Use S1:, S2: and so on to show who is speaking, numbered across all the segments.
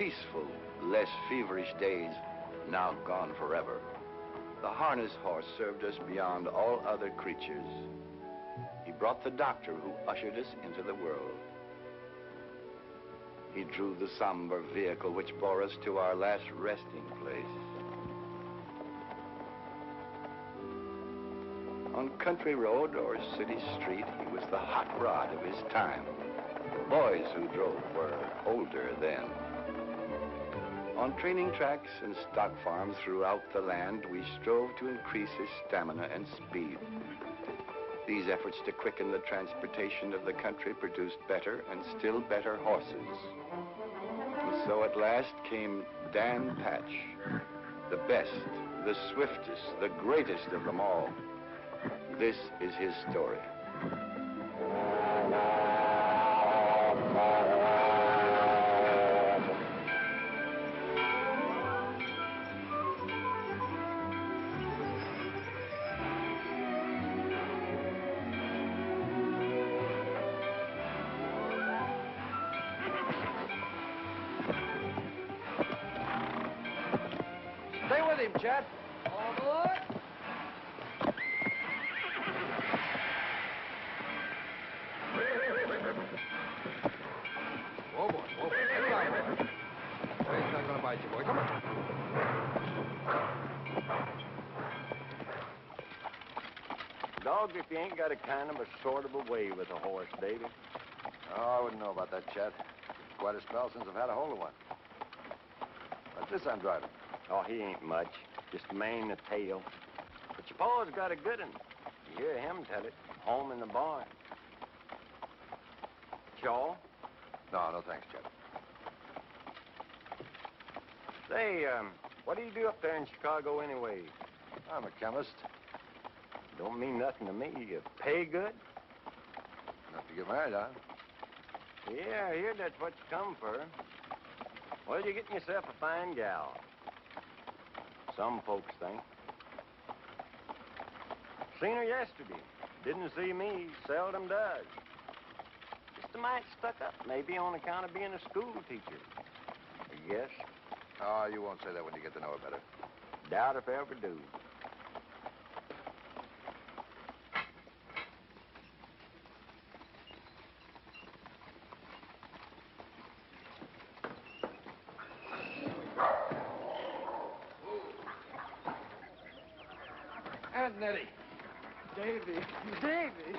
S1: peaceful, less feverish days now gone forever. The harness horse served us beyond all other creatures. He brought the doctor who ushered us into the world. He drew the somber vehicle which bore us to our last resting place. On country road or city street, he was the hot rod of his time. The boys who drove were older then. On training tracks and stock farms throughout the land, we strove to increase his stamina and speed. These efforts to quicken the transportation of the country produced better and still better horses. And so at last came Dan Patch, the best, the swiftest, the greatest of them all. This is his story.
S2: Stay with him, Chet.
S3: All aboard.
S2: Whoa, boy, whoa, boy. Get back, boy. He's not going to bite you, boy. Come on.
S4: Dogs, if you ain't got a kind of a sort of a way with a horse, Davy.
S5: Oh, I wouldn't know about that, Chet. Quite a spell since I've had a hold of one. What's this I'm driving?
S4: Oh, he ain't much. Just a mane and a tail. But your pa's got a good one. You hear him tell it. Home in the barn. Chaw?
S5: No, thanks, Chet.
S4: Say, what do you do up there in Chicago anyway?
S5: I'm a chemist.
S4: Don't mean nothing to me. You pay good?
S5: Enough to get married, huh?
S4: Yeah, I hear that's what you come for. Well, you're getting yourself a fine gal. Some folks think. Seen her yesterday. Didn't see me. Seldom does. Just a mite stuck up, maybe on account of being a school teacher. I guess.
S5: Oh, you won't say that when you get to know her better.
S4: Doubt if I ever do.
S2: Aunt Nettie.
S3: Davy. Davy.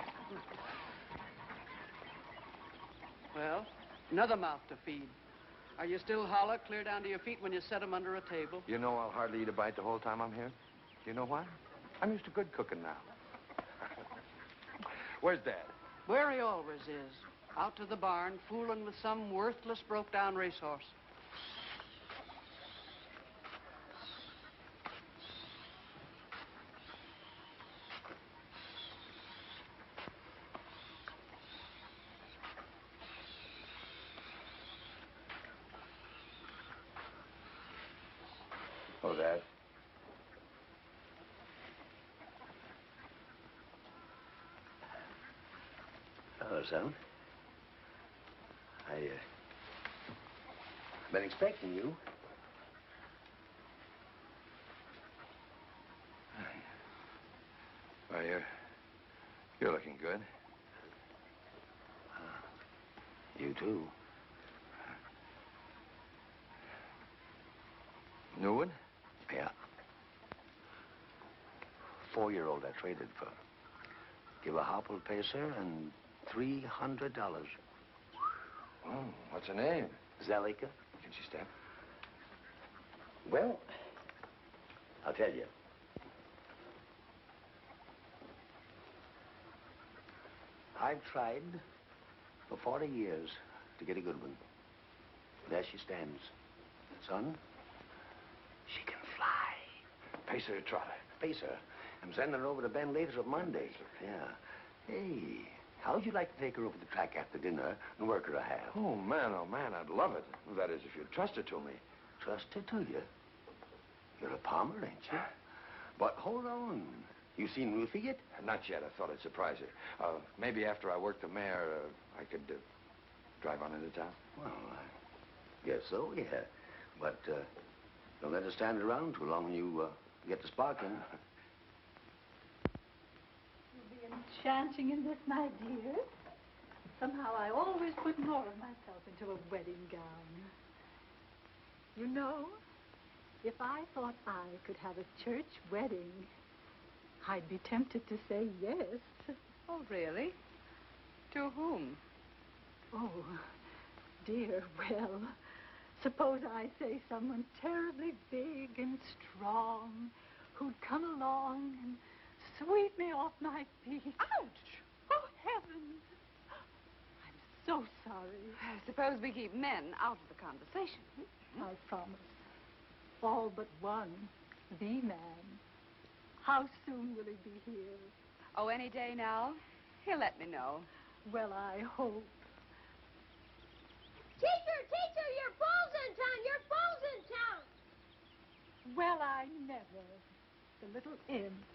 S3: Well, another mouth to feed. Are you still hollow, clear down to your feet when you set 'em under a table?
S2: You know I'll hardly eat a bite the whole time I'm here. You know why? I'm used to good cooking now. Where's Dad?
S3: Where he always is. Out to the barn, fooling with some worthless, broke-down racehorse.
S2: Oh, Dad.
S6: Hello, son. I've been expecting you.
S2: Well, you're looking good.
S6: You too.
S2: New one?
S6: Yeah. 4-year-old I traded for. Give a hopple pacer and $300.
S2: Oh, what's her name?
S6: Zalika.
S2: Can she step?
S6: Well, I'll tell you. I've tried for 40 years to get a good one. There she stands. Son, she can fly.
S2: Pacer or trotter?
S6: Pacer. I'm sending her over to Ben later on Monday. Yeah. Hey, how'd you like to take her over the track after dinner and work her a half?
S2: Oh, man, I'd love it. That is, if you'd trust her to me.
S6: Trust her to you? You're a palmer, ain't you? But hold on. You seen Ruthie yet?
S2: Not yet. I thought I'd surprise her. Maybe after I work the mare, I could drive on into town.
S6: Well, Guess so, yeah. But don't let us stand around too long when you get to sparking.
S7: You'll be enchanting in this, my dear. Somehow I always put more of myself into a wedding gown. You know, if I thought I could have a church wedding, I'd be tempted to say yes.
S8: Oh, really? To whom?
S7: Oh, dear, well, suppose I say someone terribly big and strong who'd come along and sweep me off my feet.
S8: Ouch!
S7: Oh, heavens! I'm so sorry.
S8: Suppose we keep men out of the conversation.
S7: I promise. All but one, the man. How soon will he be here?
S8: Oh, any day now. He'll let me know.
S7: Well, I hope.
S9: Teacher, your bull's in town! Your bull's in town!
S7: Well, I never. The little imp.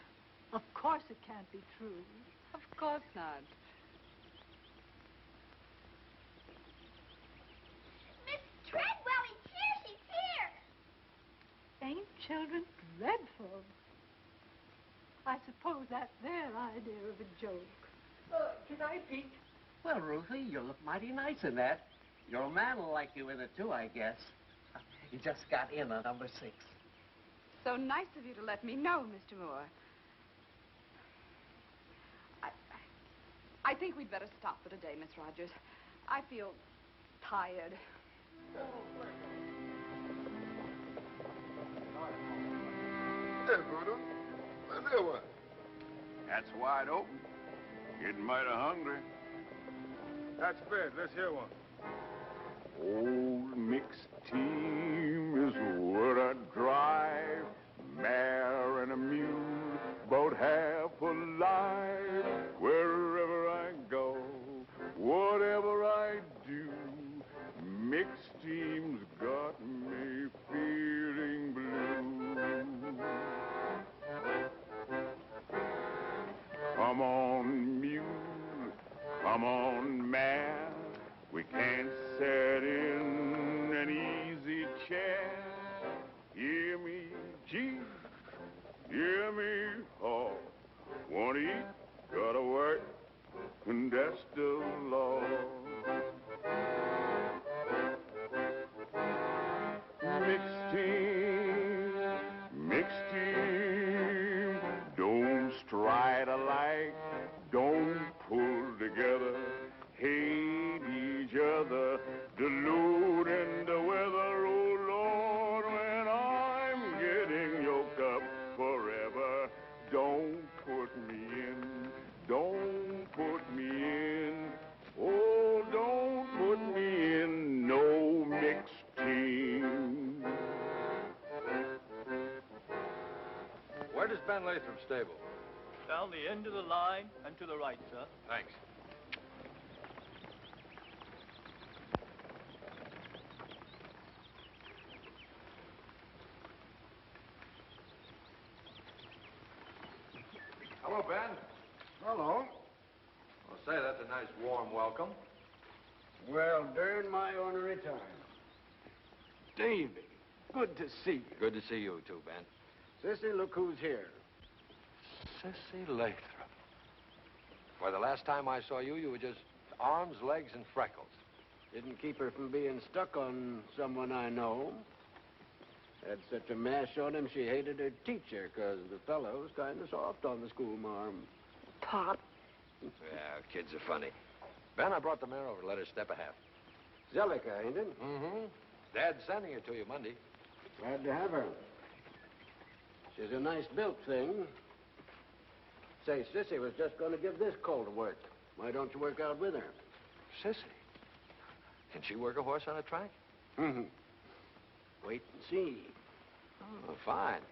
S7: Of course it can't be true.
S8: Of course not.
S9: Miss Treadwell, he's here! She's here!
S7: Ain't children dreadful? I suppose that's their idea of a joke.
S10: Can I peek? Well, Ruthie, you look mighty nice in that. Your old man will like you in it, too, I guess. He just got in on number 6.
S8: So nice of you to let me know, Mr. Moore. I think we'd better stop for today, Miss Rogers. I feel tired.
S5: Hey, Voodoo. Let's hear one.
S1: That's wide open. Getting mighty hungry.
S11: That's fair. Let's hear one.
S1: Old mixed team is what I drive. Mare and a mule, about half alive. Wherever I go, whatever I do, mixed team's got me feeling blue. Come on, mule, come on, mare. We can't sit in an easy chair. Hear me, G, hear me, haw. Wanna eat, gotta work, and that's the law. Mixed team, don't stride alike, don't pull together, hate each other, deluding the weather, oh Lord, when I'm getting yoked up forever, don't put me in, don't put me in, oh, don't put me in no mixed team.
S5: Where does Ben Latham stable?
S12: Down the end of the line and to the right, sir.
S5: Thanks. Hello, Ben.
S6: Hello.
S5: I'll say that's a nice warm welcome.
S6: Well, during my ornery time. Davy, good to see you.
S5: Good to see you, too, Ben.
S6: Sissy, look who's here.
S5: Sissy Lathrop. Why, the last time I saw you, you were just arms, legs, and freckles.
S6: Didn't keep her from being stuck on someone I know. Had such a mash on him, she hated her teacher, because the fellow was kind of soft on the schoolmarm.
S8: Pop.
S5: Yeah, kids are funny. Ben, I brought the mare over to let her step a half.
S6: Zellica, ain't it?
S5: Mm-hmm. Dad's sending her to you Monday.
S6: Glad to have her. She's a nice built thing. Say, Sissy was just going to give this colt a work. Why don't you work out with her?
S5: Sissy? Can she work a horse on a track?
S6: Mm-hmm. Wait and see.
S5: Oh, fine.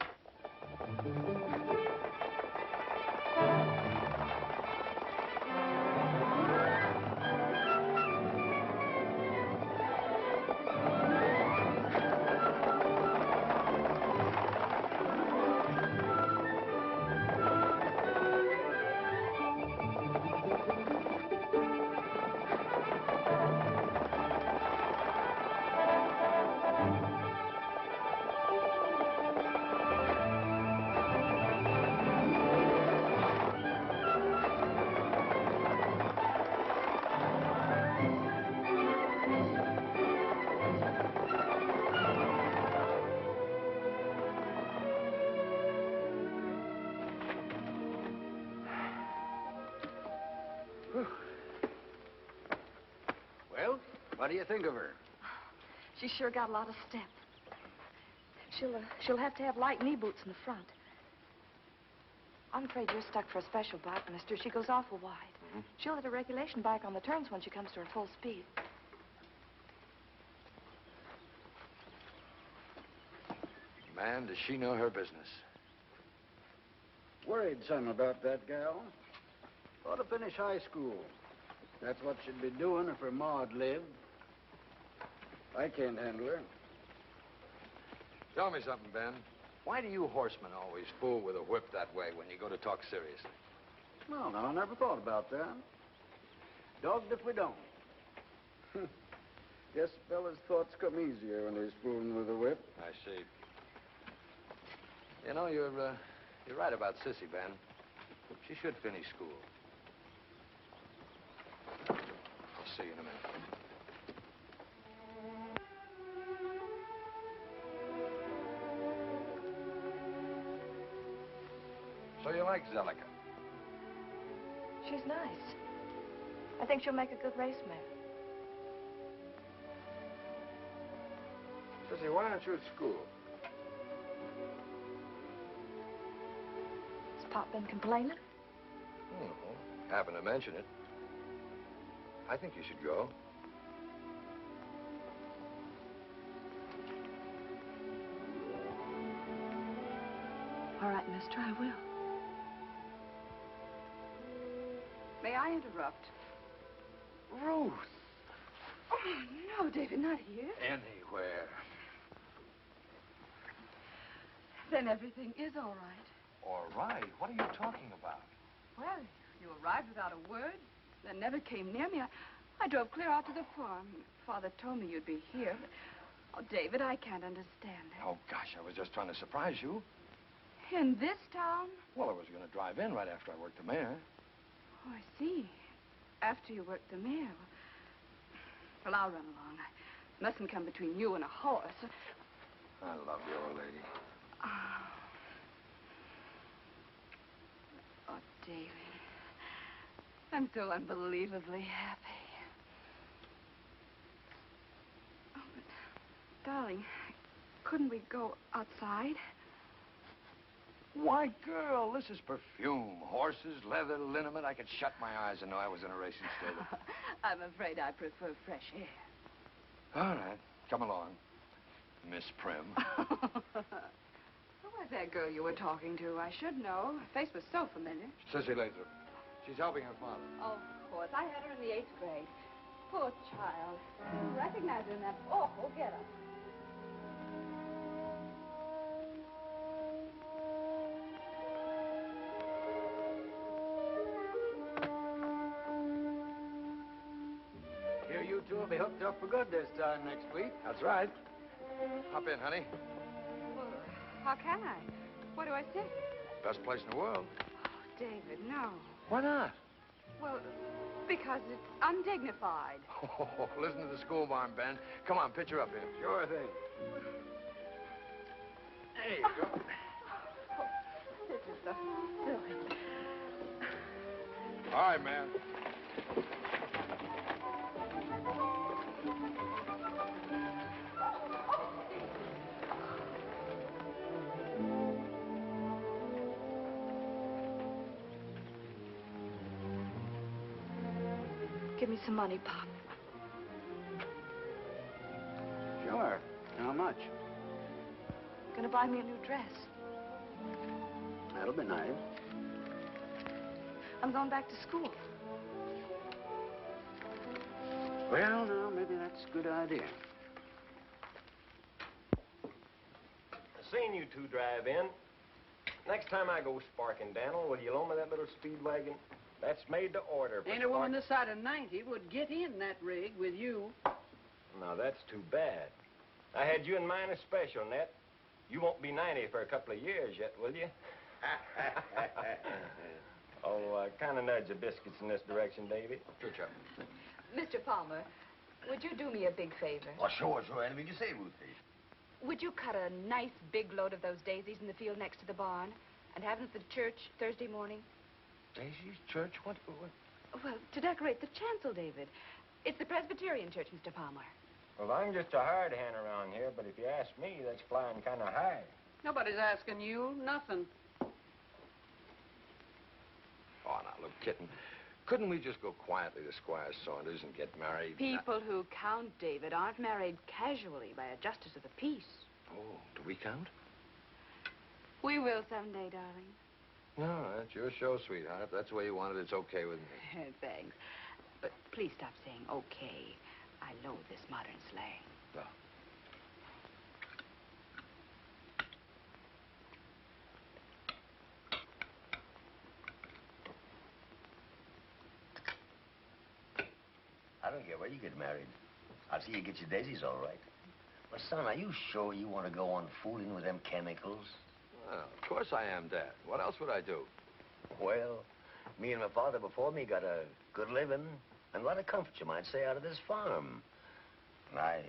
S1: What do you think of her?
S8: She's sure got a lot of step. She'll have to have light knee boots in the front. I'm afraid you're stuck for a special bike, mister. She goes awful wide. Mm-hmm. She'll hit a regulation bike on the turns when she comes to her full speed.
S5: Man, does she know her business.
S1: Worried some about that gal. Ought to finish high school. That's what she'd be doing if her ma'd lived. I can't handle her.
S5: Tell me something, Ben. Why do you horsemen always fool with a whip that way when you go to talk seriously?
S1: Well, no, I never thought about that. Dogged if we don't. Guess fellas' thoughts come easier when they're fooling with a whip.
S5: I see. You know, you're right about Sissy, Ben. She should finish school. I'll see you in a minute. So you like Zellica?
S8: She's nice. I think she'll make a good race mare.
S1: Sissy, why aren't you at school?
S8: Has Pop been complaining?
S5: No, happened to mention it. I think you should go.
S8: All right, mister, I will. May I interrupt?
S5: Ruth!
S8: Oh, no, David, not here.
S5: Anywhere.
S8: Then everything is all right.
S5: All right? What are you talking about?
S8: Well, you arrived without a word, then never came near me. I drove clear out to the farm. Father told me you'd be here. But, oh, David, I can't understand it.
S5: Oh, gosh, I was just trying to surprise you.
S8: In this town?
S5: Well, I was going to drive in right after I worked the mare.
S8: Oh, I see. After you worked the mare. Well, I'll run along. I mustn't come between you and a horse.
S5: I love you, old lady.
S8: Oh, David. I'm so unbelievably happy. Oh, but, darling, couldn't we go outside?
S5: Why, girl, this is perfume. Horses, leather, liniment. I could shut my eyes and know I was in a racing stable.
S8: I'm afraid I prefer fresh air.
S5: All right. Come along, Miss Prim.
S8: Who was that girl you were talking to? I should know. Her face was so familiar.
S5: Sissy Lathrop. She's helping her father.
S8: Oh, of course. I had her in the 8th grade. Poor child. You recognize her in that awful getup.
S1: Here you two will be hooked up for good this time next week.
S5: That's right. Hop in, honey.
S8: Well, how can I? What do I say?
S5: Best place in the world.
S8: Oh, David, no.
S5: Why not?
S8: Well, because it's undignified.
S5: Oh, listen to the school barn, Ben. Come on, pitch her up here.
S1: Sure thing.
S5: There you go.
S8: This is so silly.
S5: All right, man.
S8: Give me some money, Pop.
S1: Sure. How much?
S8: Gonna buy me a new dress.
S1: That'll be nice.
S8: I'm going back to school.
S1: Well, now, maybe that's a good idea.
S4: I seen you two drive in. Next time I go sparking, Daniel, will you loan me that little speed wagon? That's made to order.
S3: Ain't a woman this side of 90 would get in that rig with you.
S4: Now, that's too bad. I had you in mind especial, Ned. You won't be 90 for a couple of years yet, will you? Oh, kind of nudge the biscuits in this direction, Davy.
S5: Sure, Chuck.
S8: Mr. Palmer, would you do me a big favor?
S6: Oh, sure. Anything you say, Ruthie.
S8: Would you cut a nice big load of those daisies in the field next to the barn and have them for the church Thursday morning?
S5: Daisy's church? What?
S8: Well, to decorate the chancel, David. It's the Presbyterian church, Mr. Palmer.
S4: Well, I'm just a hard hand around here, but if you ask me, that's flying kind of high.
S3: Nobody's asking you. Nothing.
S5: Oh, now, look, kitten. Couldn't we just go quietly to Squire Saunders and get married?
S8: People who count, David, aren't married casually by a justice of the peace.
S5: Oh, do we count?
S8: We will someday, darling.
S5: No, that's your show, sweetheart. If that's the way you want it, it's okay with me.
S8: Thanks. But please stop saying okay. I loathe this modern slang.
S5: Oh.
S6: I don't care where you get married. I'll see you get your daisies all right. But, son, are you sure you want to go on fooling with them chemicals?
S5: Well, of course I am, Dad. What else would I do?
S6: Well, me and my father before me got a good living and a lot of comfort, you might say, out of this farm. And I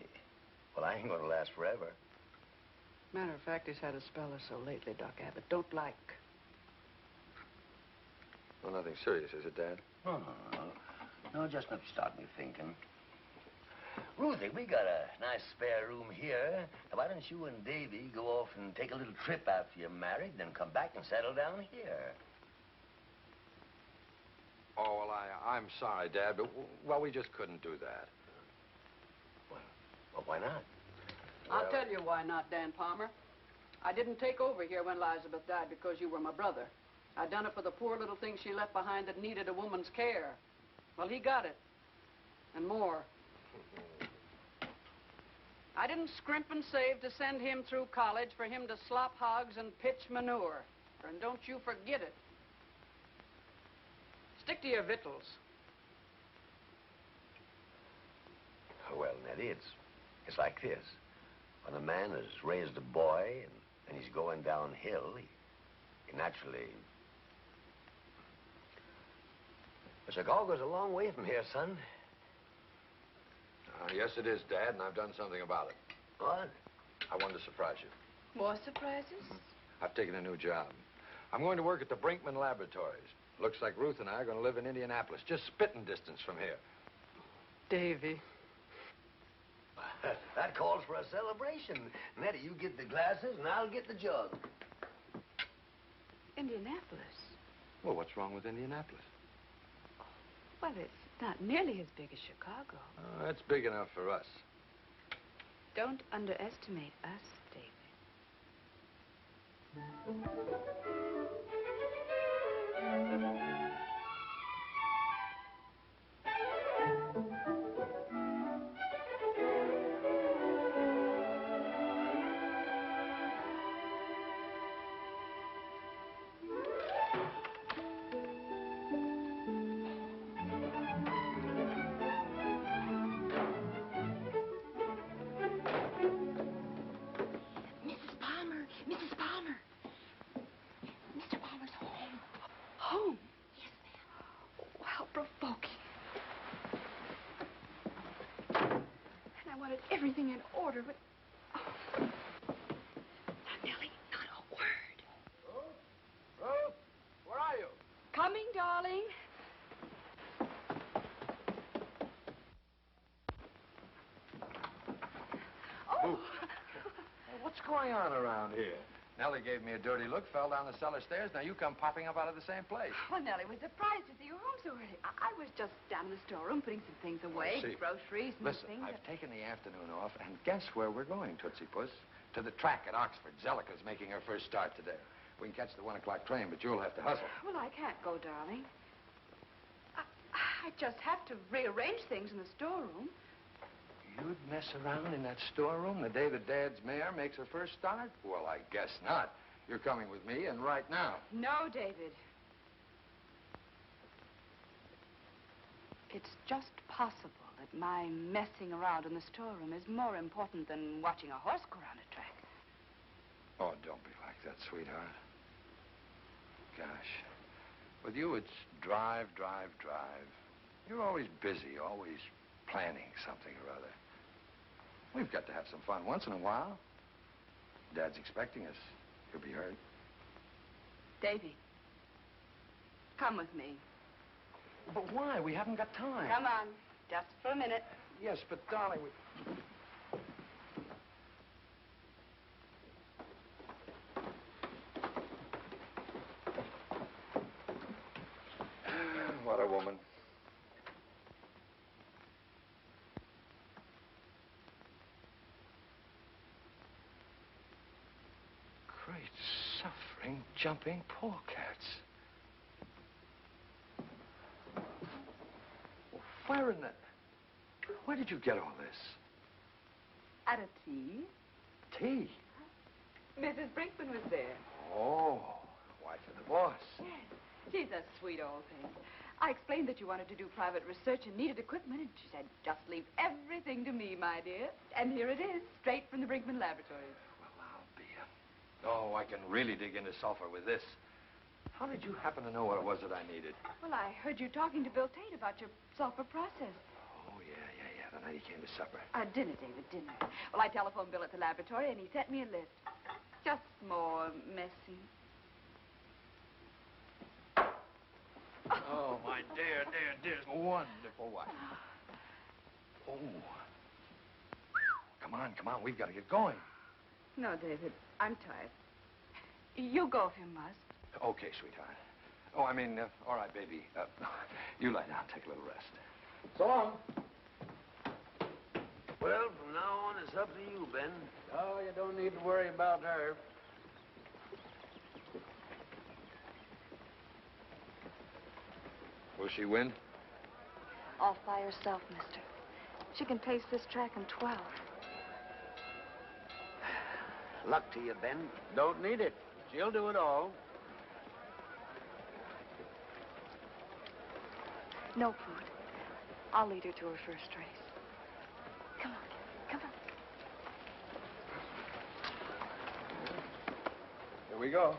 S6: ain't gonna last forever.
S3: Matter of fact, he's had a spell or so lately, Doc Abbott. Don't like.
S5: Well, nothing serious, is it, Dad?
S6: No. No, just enough to start me thinking. Ruthie, we got a nice spare room here. Now, why don't you and Davy go off and take a little trip after you're married, then come back and settle down here?
S5: Oh, well, I'm sorry, Dad, but, well, we just couldn't do that.
S6: Well, why not?
S3: I'll tell you why not, Dan Palmer. I didn't take over here when Elizabeth died because you were my brother. I done it for the poor little things she left behind that needed a woman's care. Well, he got it. And more. I didn't scrimp and save to send him through college for him to slop hogs and pitch manure. And don't you forget it. Stick to your victuals.
S6: Well, Nettie, it's like this. When a man has raised a boy and he's going downhill, he naturally... But Chicago goes a long way from here, son.
S5: Yes, it is, Dad, and I've done something about it.
S6: What?
S5: I wanted to surprise you.
S8: More surprises?
S5: I've taken a new job. I'm going to work at the Brinkman Laboratories. Looks like Ruth and I are going to live in Indianapolis, just spitting distance from here.
S3: Davy.
S6: That calls for a celebration. Nettie, you get the glasses and I'll get the jug.
S8: Indianapolis?
S5: Well, what's wrong with Indianapolis?
S8: Well, it's not nearly as big as Chicago.
S5: It's big enough for us.
S8: Don't underestimate us, David. Everything in order, but... Oh. Now, Nellie, not a word.
S5: Ruth, where are you?
S8: Coming, darling. Oh!
S5: Hey, what's going on around here? Nellie gave me a dirty look, fell down the cellar stairs. Now you come popping up out of the same place.
S8: Well, Nellie was surprised to see you home so early. I was just down in the storeroom putting some things away. Groceries and
S5: Listen,
S8: things.
S5: I've taken the afternoon off, and guess where we're going, Tootsie Puss? To the track at Oxford. Zellica's making her first start today. We can catch the 1 o'clock train, but you'll have to hustle.
S8: Well, I can't go, darling. I just have to rearrange things in the storeroom.
S5: You'd mess around in that storeroom the day that Dad's mare makes her first start? Well, I guess not. You're coming with me, and right now.
S8: No, David. It's just possible that my messing around in the storeroom is more important than watching a horse go around a track.
S5: Oh, don't be like that, sweetheart. Gosh. With you, it's drive, drive, drive. You're always busy, always planning something or other. We've got to have some fun once in a while. Dad's expecting us. He'll be hurt.
S8: Davy, come with me.
S5: But why? We haven't got time.
S8: Come on. Just for a minute.
S5: Yes, but darling, what a woman. Great suffering, jumping polecats. Where did you get all this?
S8: At a tea.
S5: Tea?
S8: Mrs. Brinkman was there.
S5: Oh, wife of the boss.
S8: Yes. She's a sweet old thing. I explained that you wanted to do private research and needed equipment, and she said, just leave everything to me, my dear. And here it is, straight from the Brinkman laboratories.
S5: Well, I'll be Oh, I can really dig into sulfur with this. How did you happen to know what it was that I needed?
S8: Well, I heard you talking to Bill Tate about your sulfur process.
S5: Oh, yeah. The night he came to supper.
S8: Dinner, David, dinner. Well, I telephoned Bill at the laboratory, and he sent me a list. Just more messy.
S5: Oh, my dear, wonderful wife. Oh. Come on. We've got to get going.
S8: No, David, I'm tired. You go if you must.
S5: Okay, sweetheart. Oh, I mean, all right, baby. You lie down, take a little rest. So long.
S6: Well, from now on, it's up to you, Ben.
S10: Oh, you don't need to worry about her.
S5: Will she win?
S8: Off by herself, mister. She can pace this track in 12.
S6: Luck to you, Ben.
S10: Don't need it. She'll do it all.
S8: No, Prude. I'll lead her to her first race. Come on.
S5: Here we go.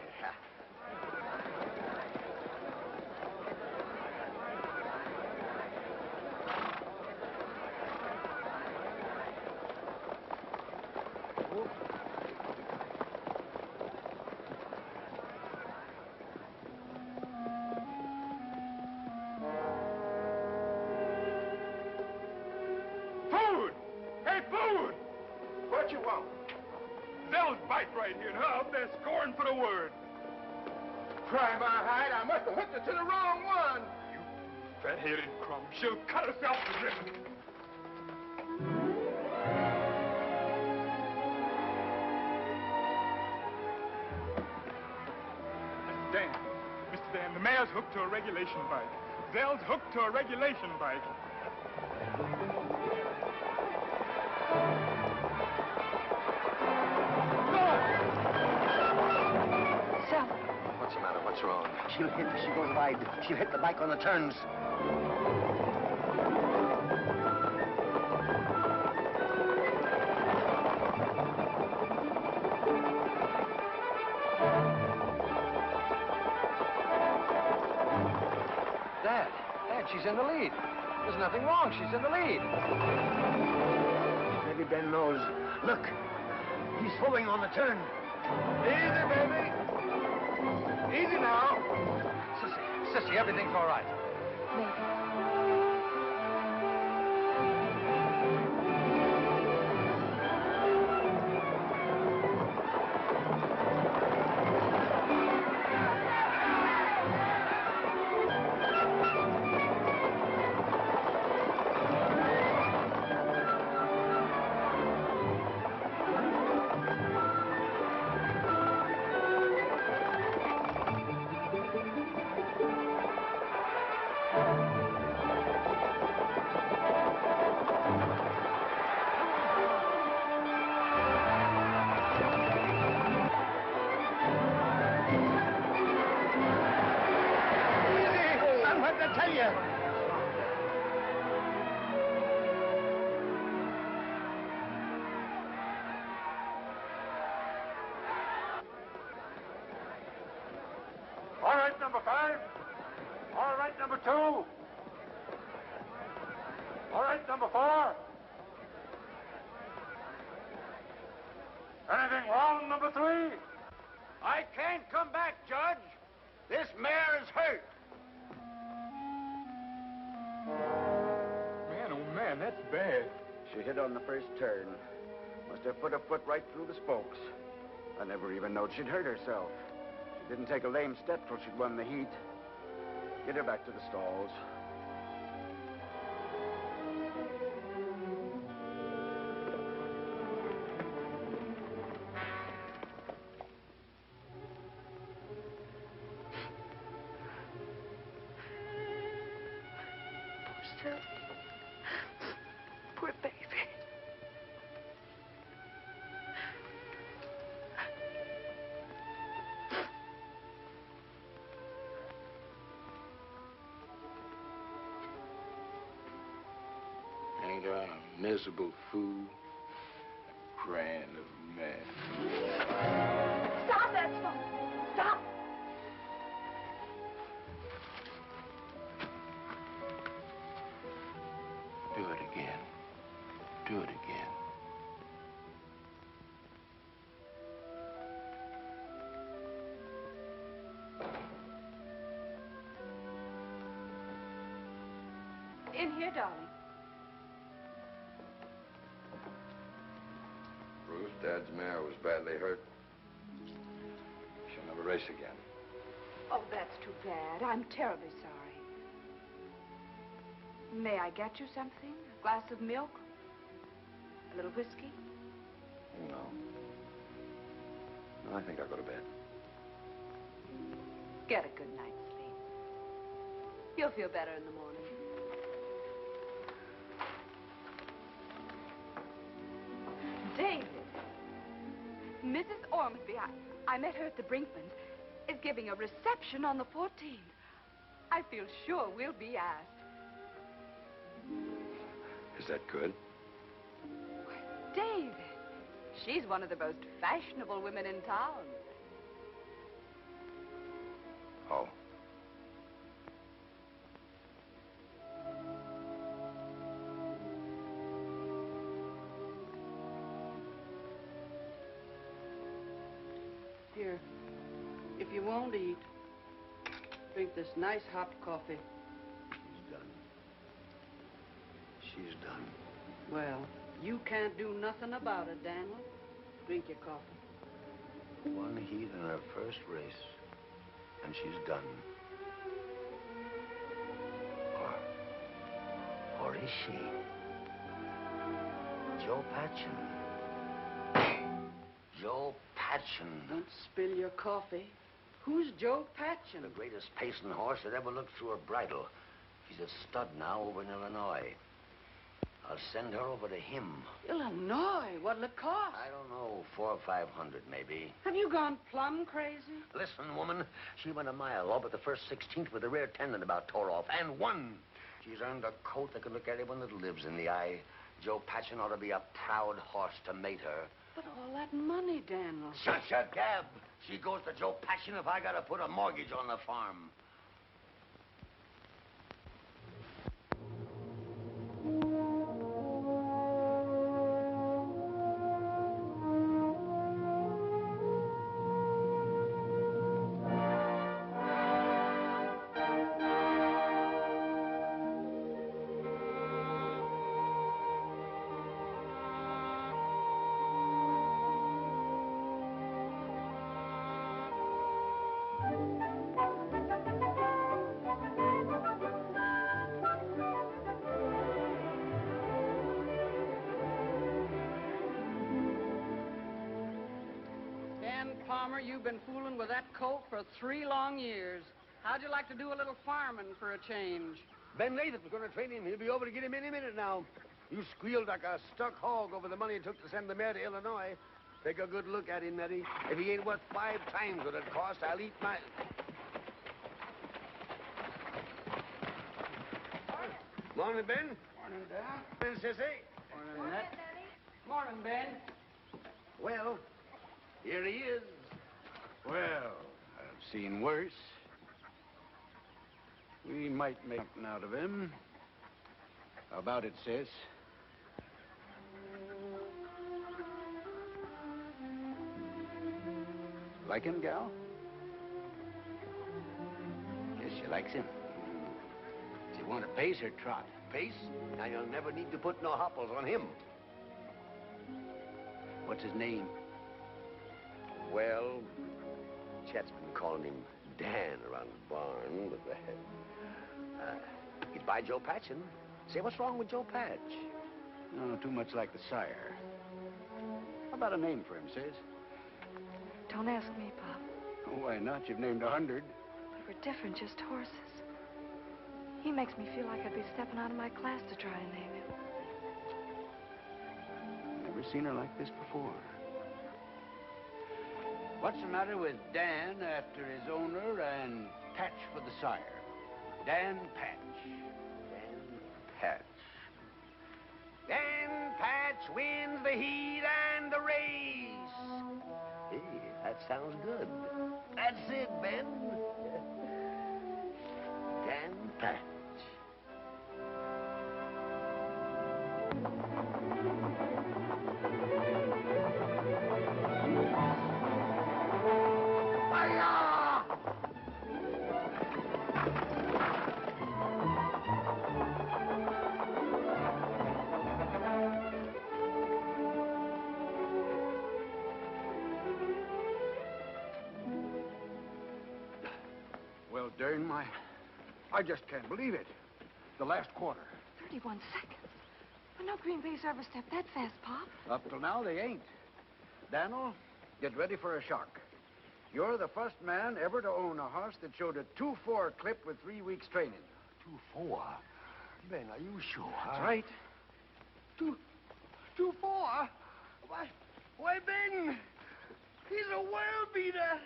S11: What you want? They'll bite right here, and her up there scoring for the word. Cry my hide, I must have hooked her to the wrong one. You fat-headed crumb. She'll cut herself to ribbons. Mr. Dan, the mare's hooked to a regulation bike. Zell's hooked to a regulation bike.
S5: What's the matter? What's wrong?
S6: She'll hit as she goes wide. She'll hit the bike on the turns.
S5: Dad, she's in the lead. There's nothing wrong. She's in the lead.
S6: Maybe Ben knows. Look, he's slowing on the turn.
S11: Easy, baby. Easy now.
S5: Sissy, everything's all right.
S11: All right, number 5. All right, number 2. All right, number 4. Anything wrong, number 3?
S10: I can't come back, Judge. This mare is hurt.
S11: Man, oh
S13: She hit on the first turn. Must have put a foot right through the spokes. I never even knowed she'd hurt herself. She didn't take a lame step till she'd won the heat. Get her back to the stalls.
S8: Poor baby.
S5: Ain't I a miserable fool? A crying little man.
S8: Stop that smoke! Stop!
S5: Do it again. Do it again.
S8: In here, darling.
S5: Ruth, Dad's mare was badly hurt. She'll never race again.
S8: Oh, that's too bad. I'm terribly sorry. May I get you something? A glass of milk? A little whiskey?
S5: No. No, I think I'll go to bed.
S8: Get a good night's sleep. You'll feel better in the morning. David. Mrs. Ormsby, I met her at the Brinkmans, is giving a reception on the 14th. I feel sure we'll be asked.
S5: Is that good?
S8: David, she's one of the most fashionable women in town.
S5: Oh.
S3: Here, if you won't eat, drink this nice hot coffee.
S6: She's done. She's done.
S3: Well, you can't do nothing about it, Daniel. Drink your coffee.
S6: One heat in her first race, and she's done. Or is she? Joe Patchen. Joe Patchen.
S3: Don't spill your coffee. Who's Joe Patchen?
S6: The greatest pacing horse that ever looked through a bridle. He's a stud now over in Illinois. I'll send her over to him.
S3: Illinois? What'll it cost?
S6: I don't know, 400 or 500 maybe.
S3: Have you gone plumb crazy?
S6: Listen, woman, she went a mile all but the first 16th with a rear tendon about tore off, and won. She's earned a coat that can look anyone that lives in the eye. Joe Patchen ought to be a proud horse to mate her.
S3: But all that money, Daniel.
S6: Shut your gab. She goes to Joe Patchen if I gotta put a mortgage on the farm.
S3: Palmer, you've been fooling with that colt for 3 long years. How'd you like to do a little farming for a change?
S10: Ben Latham's going to train him. He'll be over to get him any minute now. You squealed like a stuck hog over the money it took to send the mare to Illinois. Take a good look at him, Nettie. If he ain't worth 5 times what it cost, I'll eat my... Morning, Ben.
S3: Morning, Dad.
S10: Ben, sissy.
S3: Morning, Ned. Morning, Ben.
S10: Well, here he is.
S13: Well, I've seen worse. We might make something out of him. How about it, sis? Like him, gal?
S6: Yes, she likes him.
S13: Do you want a pace or trot?
S6: Pace? Now you'll never need to put no hopples on him.
S10: What's his name?
S6: Well, Chet's been calling him Dan around the barn, but he's by Joe Patchen. Say, what's wrong with Joe Patch?
S10: No, too much like the sire. How about a name for him, sis?
S14: Don't ask me, Pop.
S10: Why not? You've named 100.
S14: But we're different, just horses. He makes me feel like I'd be stepping out of my class to try and name him.
S10: Never seen her like this before. What's the matter with Dan after his owner and Patch for the sire? Dan Patch.
S6: Dan Patch.
S10: Dan Patch wins the heat and the race.
S6: Hey, that sounds good. That's it, Ben. Dan Patch.
S5: Well, Dern, I just can't believe it. The last quarter.
S14: 31 seconds. Well, no Green Bay's ever stepped that fast, Pop.
S10: Up till now, they ain't. Daniel, get ready for a shock. You're the first man ever to own a horse that showed a 2-4 clip with 3 weeks training.
S5: 2-4? Ben, are you sure?
S10: That's right.
S5: 2-4? Why, Ben, he's a world beater.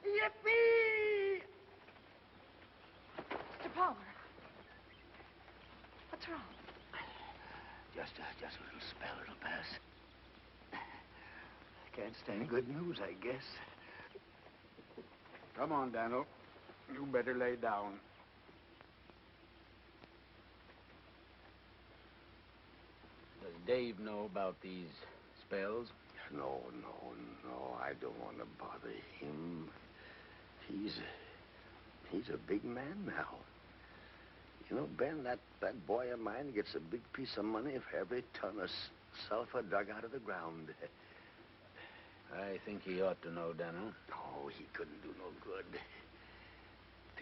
S5: Yippee!
S14: Mr. Palmer. What's wrong?
S6: Just a little spell, it'll pass. Can't stand good news, I guess.
S10: Come on, Daniel. You better lay down. Does Dave know about these spells?
S6: No. I don't want to bother him. He's a big man now. You know, Ben, that boy of mine gets a big piece of money for every ton of sulfur dug out of the ground.
S10: I think he ought to know, Daniel.
S6: Oh, he couldn't do no good.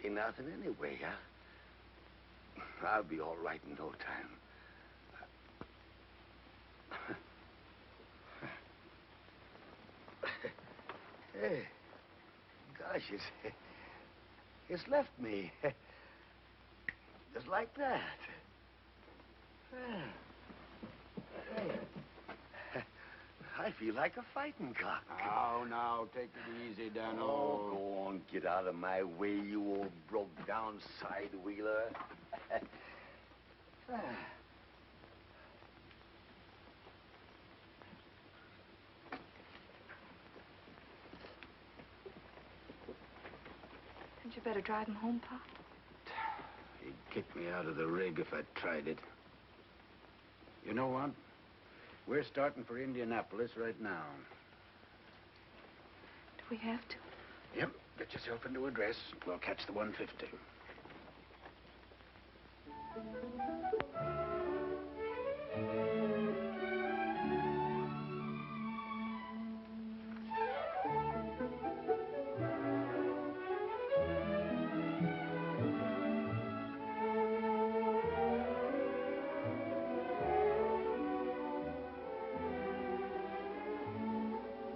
S6: Ain't nothing anyway, huh? I'll be all right in no time. Hey, gosh, it's left me. Just like that. Hey, I feel like a fighting cock.
S10: Now, take it easy, Daniel.
S6: Oh, go on, get out of my way, you old broke-down side-wheeler.
S14: Hadn't you better drive him home, Pop?
S10: He'd kick me out of the rig if I tried it. You know what? We're starting for Indianapolis right now.
S14: Do we have to?
S10: Yep. Get yourself into a dress. We'll catch the 150.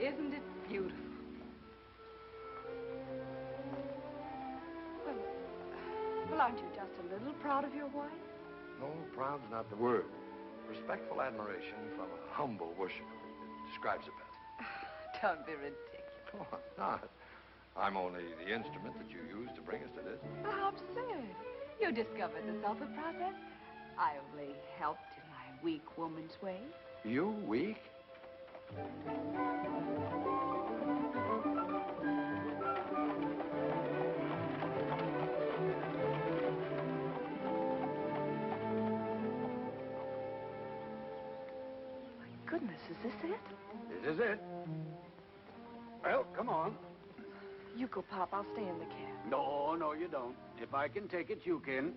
S8: Isn't it beautiful? Well, aren't you just a little proud of your wife?
S5: No, proud's not the word. Respectful admiration from a humble worshiper. It describes it best.
S8: Don't be ridiculous.
S5: Oh, I'm not. I'm only the instrument that you used to bring us to this.
S8: How absurd. You discovered the sulfur process. I only helped in my weak woman's way.
S5: You weak?
S14: Goodness, is this it?
S10: This is it. Well, come on.
S14: You go, Pop. I'll stay in the cab.
S10: No, you don't. If I can take it, you can.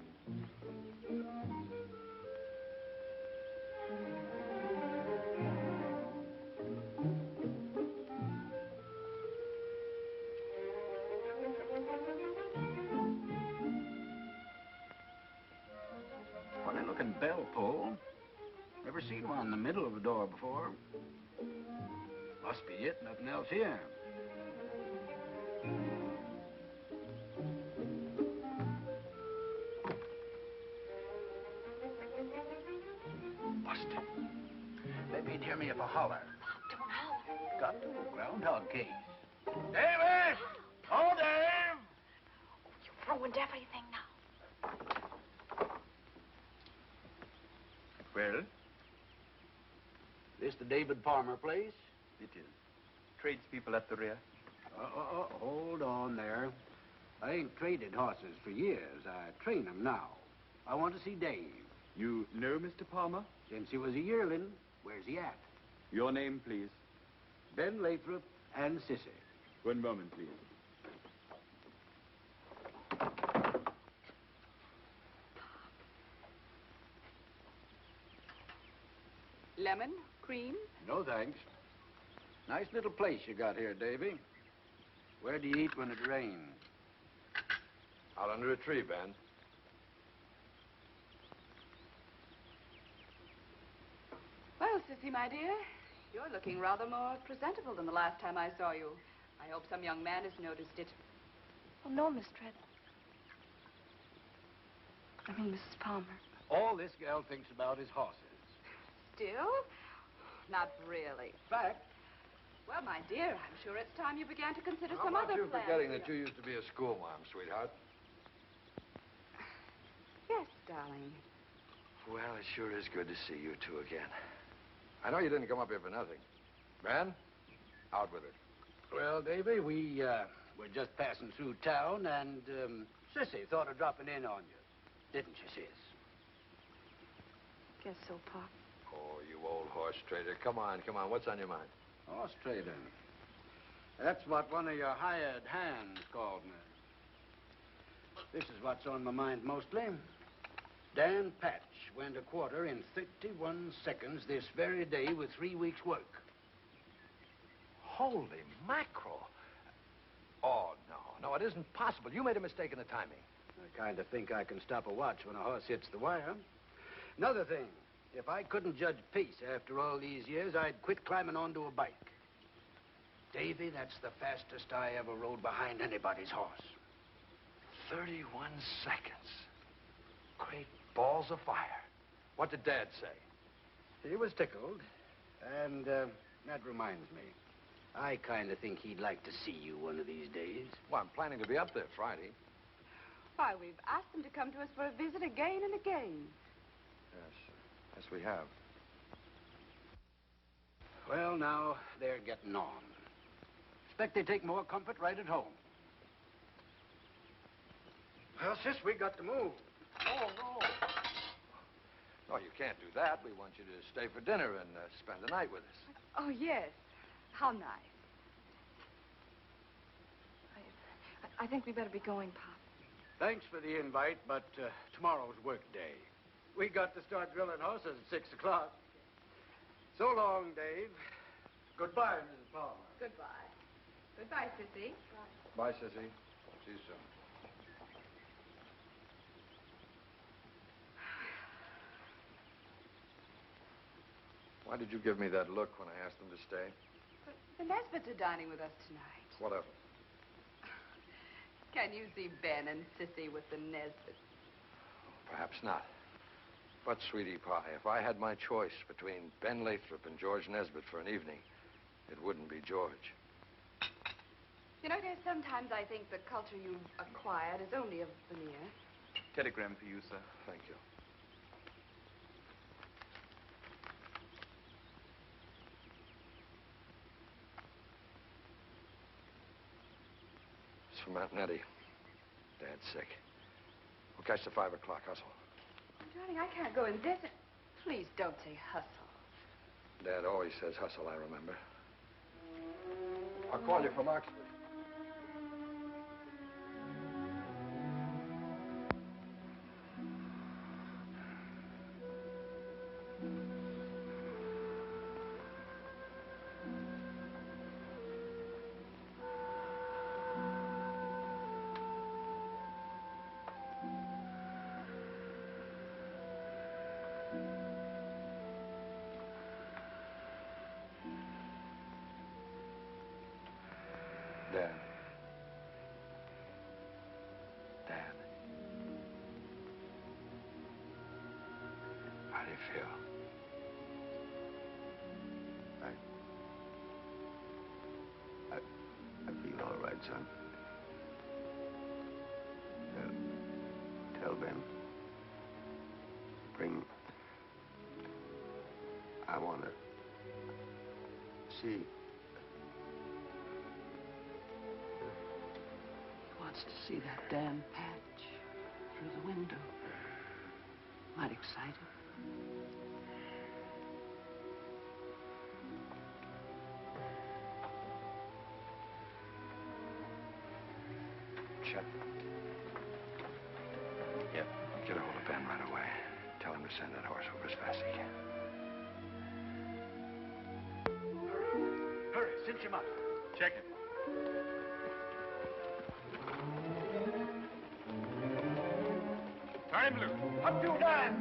S13: bell pull. Never seen one in the middle of the door before. Must be it, nothing else here. Busted. Maybe he'd hear me if I holler.
S14: Don't holler.
S13: Got to. Groundhog case. David! Oh, Dave!
S14: You've ruined everything now.
S13: Well? This the David Palmer place?
S2: It is. Tradespeople at the rear.
S13: Hold on there. I ain't traded horses for years. I train them now. I want to see Dave.
S2: You know Mr. Palmer?
S13: Since he was a yearling, where's he at?
S2: Your name, please.
S13: Ben Lathrop and Sissy.
S2: One moment, please.
S3: Lemon, cream?
S13: No, thanks. Nice little place you got here, Davy. Where do you eat when it rains?
S5: Out under a tree, Ben.
S8: Well, Sissy, my dear, you're looking rather more presentable than the last time I saw you. I hope some young man has noticed it.
S14: Oh, no, Miss Treadwell. I mean, Mrs. Palmer.
S13: All this gal thinks about is horses.
S8: Still? Not really.
S13: Fact.
S8: Well, my dear, I'm sure it's time you began to consider
S5: How
S8: some
S5: about
S8: other
S5: you
S8: plans.
S5: forgetting that you used to be a schoolmarm, sweetheart?
S8: Yes, darling.
S5: Well, it sure is good to see you two again. I know you didn't come up here for nothing. Ben, out with it.
S13: Well, Davy, we're just passing through town, and Sissy thought of dropping in on you. Didn't you, Sis?
S14: Guess so, Pop.
S5: Oh, you old horse trader. Come on, come on. What's on your mind?
S13: Horse trader. That's what one of your hired hands called me. This is what's on my mind mostly. Dan Patch went a quarter in 31 seconds this very day with 3 weeks' work.
S5: Holy mackerel. Oh, no, it isn't possible. You made a mistake in the timing.
S13: I kind of think I can stop a watch when a horse hits the wire. Another thing, if I couldn't judge pace after all these years, I'd quit climbing onto a bike. Davy, that's the fastest I ever rode behind anybody's horse.
S5: 31 seconds. Great balls of fire. What did Dad say?
S13: He was tickled. And that reminds me. I kind of think he'd like to see you one of these days.
S5: Well, I'm planning to be up there Friday.
S8: Why, we've asked them to come to us for a visit again and again.
S5: Yes, we have.
S13: Well, now, they're getting on. Expect they take more comfort right at home. Well, sis, we got to move.
S5: Oh, no. No, you can't do that. We want you to stay for dinner and spend the night with us.
S8: Oh, yes. How nice.
S14: I think we better be going, Pop.
S13: Thanks for the invite, but tomorrow's work day. We got to start drilling horses at 6 o'clock. So long, Dave. Goodbye, Mrs. Palmer.
S8: Goodbye. Goodbye, Sissy.
S5: Bye, Sissy. See you soon. Why did you give me that look when I asked them to stay?
S8: But the Nesbitts are dining with us tonight.
S5: What of it?
S8: Can you see Ben and Sissy with the Nesbitts?
S5: Perhaps not. But, sweetie pie, if I had my choice between Ben Lathrop and George Nesbitt for an evening, it wouldn't be George.
S8: You know, dear, sometimes I think the culture you've acquired is only a veneer.
S2: Telegram for you, sir.
S5: Thank you. It's from Aunt Nettie. Dad's sick. We'll catch the 5 o'clock hustle.
S8: Darling, I can't go in this. Please don't say hustle.
S5: Dad always says hustle, I remember. I'll call you from Oxford. Dad. Dad. How do you feel?
S10: I feel all right, son. Tell Ben. Bring... I want to see...
S3: He wants to see that Dan Patch through the window. Might excite him.
S5: Chet.
S6: Yep.
S5: Get a hold of Ben right away. Tell him to send that horse over as fast as he can.
S11: Hurry, cinch him up. Check it. Turn him loose. Up you, Dan!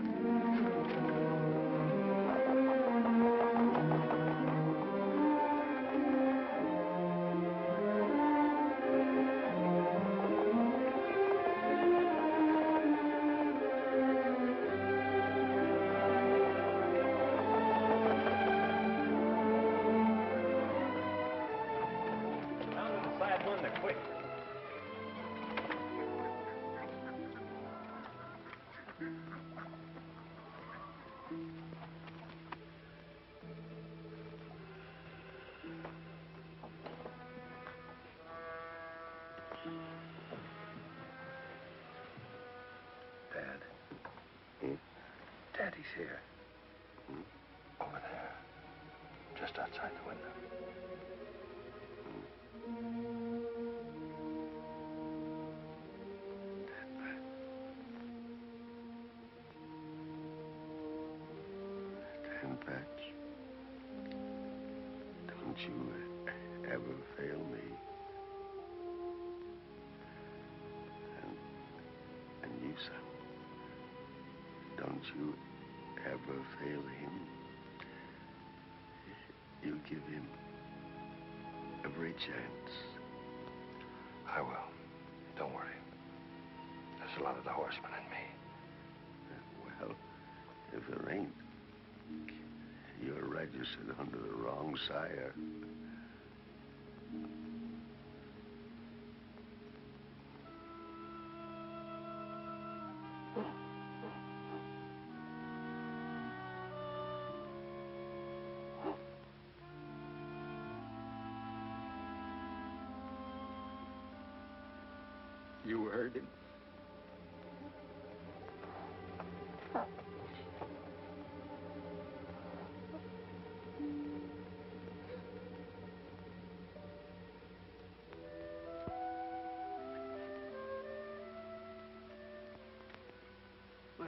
S5: Dad. Daddy's here. Over there. Just outside the window.
S10: Dan Patch, don't you ever fail me. And you, son, don't you ever fail him. You give him every chance.
S5: I will. Don't worry. There's a lot of the horseman in me.
S10: Well, if there ain't, you're registered under the wrong sire. You heard him.
S3: Well,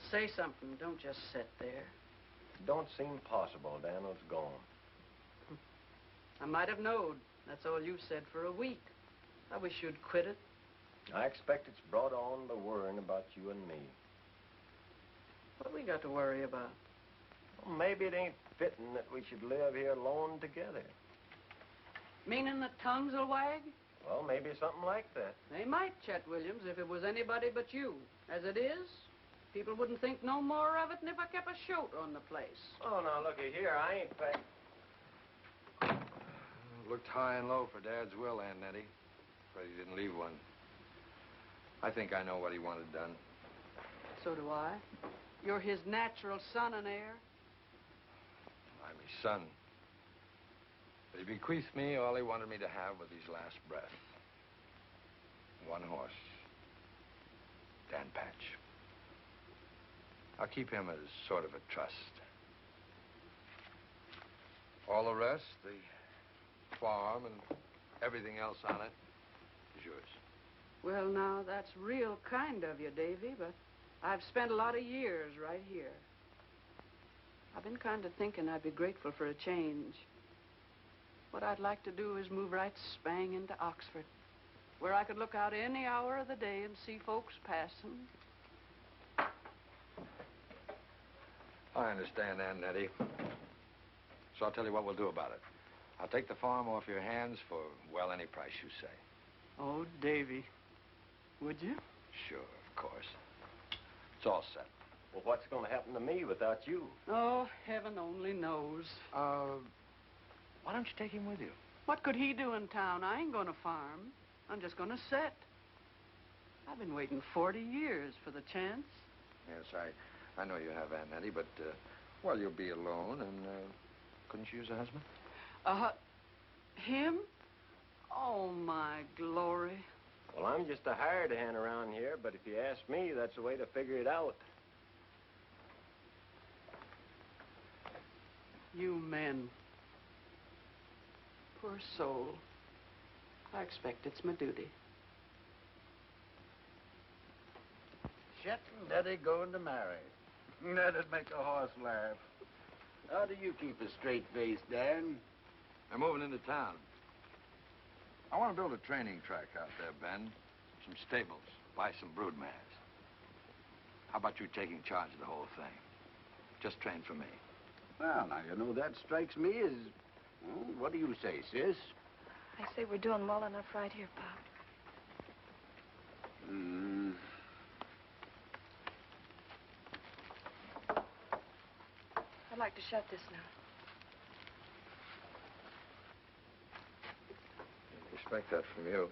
S3: say something. Don't just sit there.
S4: Don't seem possible. Daniel's gone.
S3: I might have knowed. That's all you've said for a week. I wish you'd quit it.
S4: I expect it's brought on the worrying about you and me.
S3: What we got to worry about?
S4: Well, maybe it ain't fitting that we should live here alone together.
S3: Meaning that tongues will wag?
S4: Well, maybe something like that.
S3: They might, Chet Williams, if it was anybody but you. As it is, people wouldn't think no more of it than if I kept a shoat on the place.
S4: Oh, now, looky here. I ain't packed.
S5: Looked high and low for Dad's will, Aunt Nettie. But he didn't leave one. I think I know what he wanted done.
S3: So do I. You're his natural son and heir.
S5: I'm his son. But he bequeathed me all he wanted me to have with his last breath. One horse. Dan Patch. I'll keep him as sort of a trust. All the rest, the farm and everything else on it, is yours.
S3: Well, now, that's real kind of you, Davy, but I've spent a lot of years right here. I've been kind of thinking I'd be grateful for a change. What I'd like to do is move right spang into Oxford, where I could look out any hour of the day and see folks passing.
S5: I understand, Aunt Nettie. So I'll tell you what we'll do about it. I'll take the farm off your hands for, well, any price you say.
S3: Oh, Davy. Would you?
S5: Sure, of course. It's all set.
S4: Well, what's going to happen to me without you?
S3: Oh, heaven only knows.
S5: Why don't you take him with you?
S3: What could he do in town? I ain't gonna farm. I'm just gonna sit. I've been waiting 40 years for the chance.
S5: Yes, I know you have, Aunt Nettie, but, well, you'll be alone, and, couldn't you use a husband?
S3: Him? Oh, my glory.
S4: Well, I'm just a hired hand around here, but if you ask me, that's the way to figure it out.
S3: You men. Poor soul. I expect it's my duty.
S13: Chet and Daddy going to marry. That'd make a horse laugh. How do you keep a straight face, Dan?
S5: I'm moving into town. I want to build a training track out there, Ben. Some stables, buy some brood mares. How about you taking charge of the whole thing? Just train for me.
S13: Well, now, you know, that strikes me as... Well, what do you say, sis?
S14: I say we're doing well enough right here, Pop. I'd like to shut this now.
S5: Expect that from you.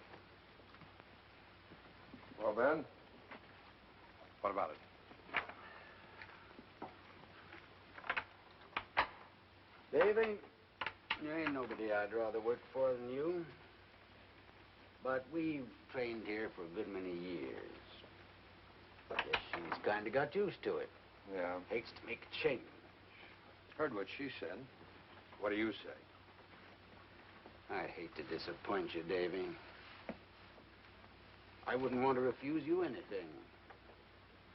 S5: Well, Ben, what about it?
S13: Davy, there ain't nobody I'd rather work for than you. But we've trained here for a good many years. Guess she's kind of got used to it.
S5: Yeah.
S13: Hates to make a change.
S5: Heard what she said. What do you say?
S13: I hate to disappoint you, Davy. I wouldn't want to refuse you anything.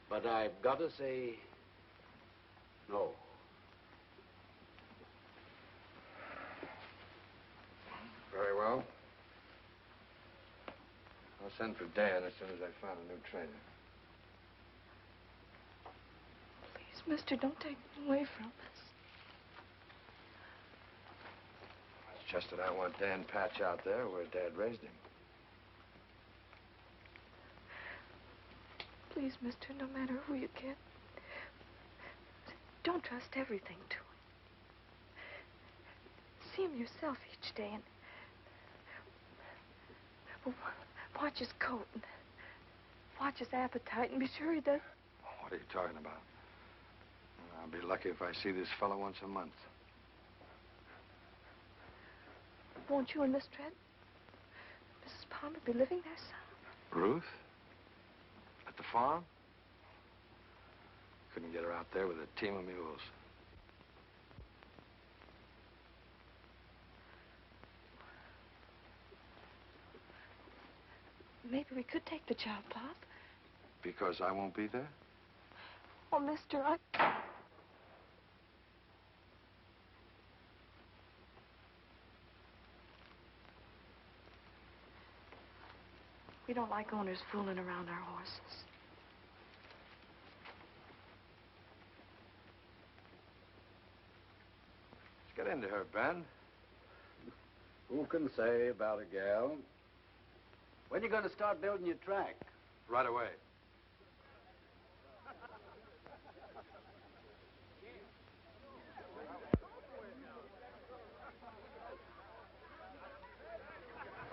S13: But I've got to say no.
S5: Very well. I'll send for Dan as soon as I find a new trainer.
S14: Please, mister, don't take him away from us.
S5: It's just that I want Dan Patch out there where Dad raised him.
S14: Please, mister, no matter who you get, don't trust everything to him. See him yourself each day and watch his coat and watch his appetite and be sure he does.
S5: What are you talking about? I'll be lucky if I see this fellow once a month.
S14: Won't you and Miss Tread, Mrs. Palmer, be living there, son?
S5: Ruth? At the farm? Couldn't get her out there with a team of mules.
S14: Maybe we could take the job, Pop.
S5: Because I won't be there?
S14: Oh, mister, we don't like owners fooling around our horses.
S5: Let's get into her, Ben.
S13: Who can say about a gal? When you going to start building your track?
S5: Right away.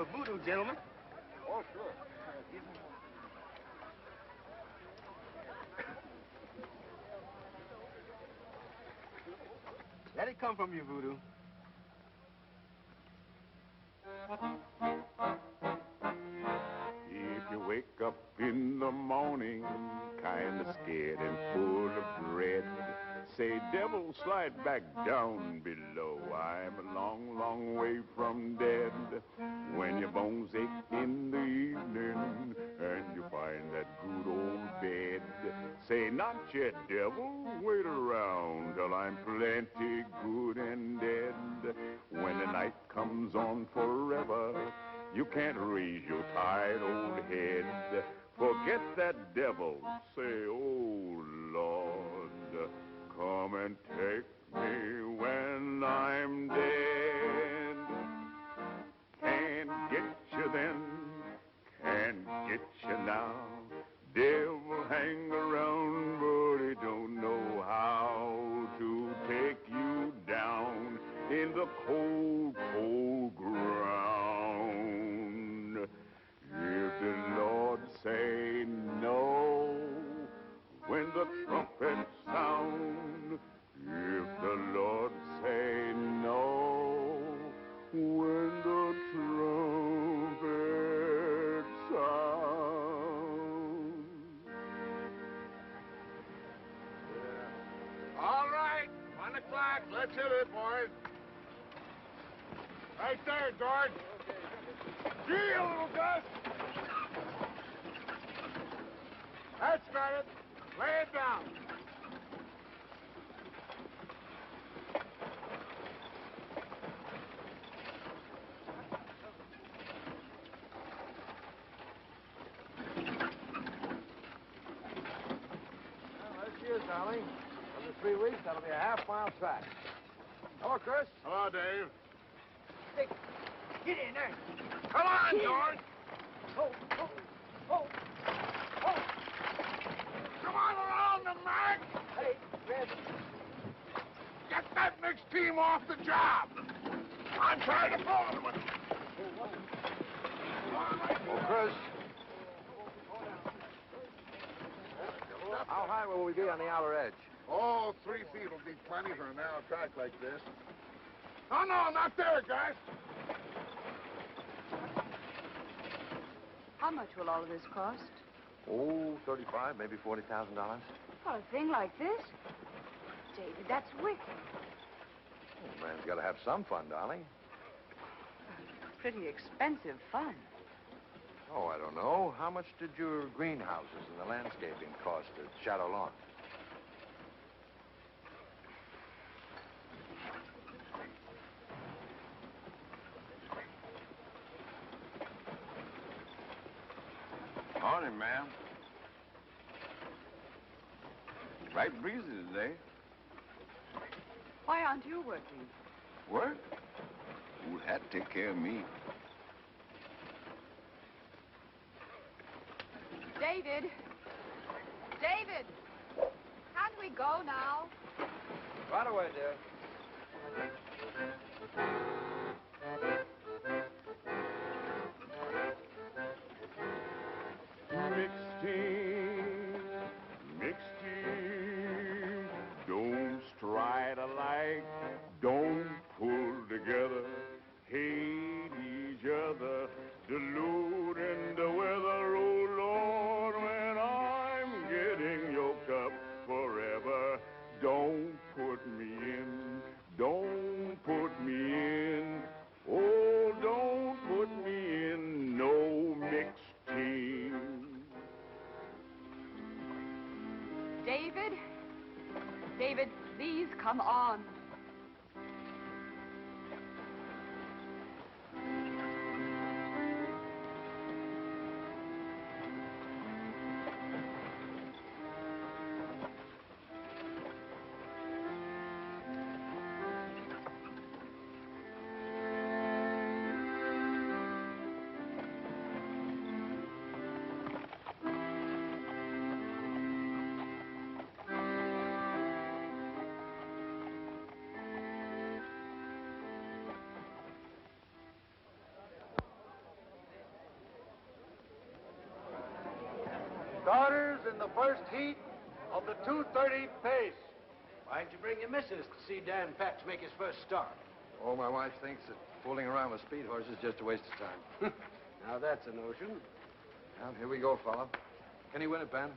S10: A voodoo, gentlemen.
S4: Oh, sure.
S10: Let it come from you, voodoo.
S11: If you wake up in the morning, kind of scared and full of dread, say, devil, slide back down below. I'm a long, long way from dead. When your bones ache in the evening and you find that good old bed, say, not yet, devil, wait around till I'm plenty good and dead. When the night comes on forever, you can't raise your tired old head. Forget that devil, say, oh, Lord, come and take me when I'm dead. nothing can get you now. Devil hang around, but he don't know how to take you down in the cold, cold ground. If the Lord say no, when the trumpets sound, if the Lord say no, when the trumpets sound.
S15: All right, 1 o'clock. Let's hit it, boys. Right there, George. Gee, a little Gus. That's got it. Lay it down.
S2: Darling. Under 3 weeks, that'll be a half-mile track. Hello, Chris.
S15: Hello, Dave.
S10: Hey, get in there.
S15: Come on, George.
S10: Oh.
S15: Come on around the mark.
S10: Hey, Red.
S15: Get that next team off the job. I'm trying to pull them.
S2: Oh, Chris. How high will we be on the outer edge?
S15: Oh, 3 feet will be plenty for a narrow track like this. Oh, no, not there, guys.
S8: How much will all of this cost?
S2: Oh, $35,000, maybe $40,000.
S8: For a thing like this? David, that's wicked.
S2: Oh, man's got to have some fun, darling.
S8: Pretty expensive fun.
S2: Oh, I don't know. How much did your greenhouses and the landscaping cost at Shadow Lawn?
S11: Morning, ma'am. Right breezy today.
S8: Why aren't you working?
S11: Work? Old Hat take care of me.
S8: David! David! Can't we go now?
S2: Right away, dear.
S11: Mixed in, don't stride alike, don't pull together, hate each other, diluting the weather, oh Lord, when I'm getting yoked up forever, don't put me in, don't put me in, oh, don't put me in no mixed team.
S8: David? David, please come on.
S13: Starters in the first heat of the 2:30 pace.
S10: Why'd you bring your missus to see Dan Patch make his first start?
S2: Oh, my wife thinks that fooling around with speed horses is just a waste of time.
S10: Now, that's a notion.
S2: Well, here we go, fella. Can he win it, Ben?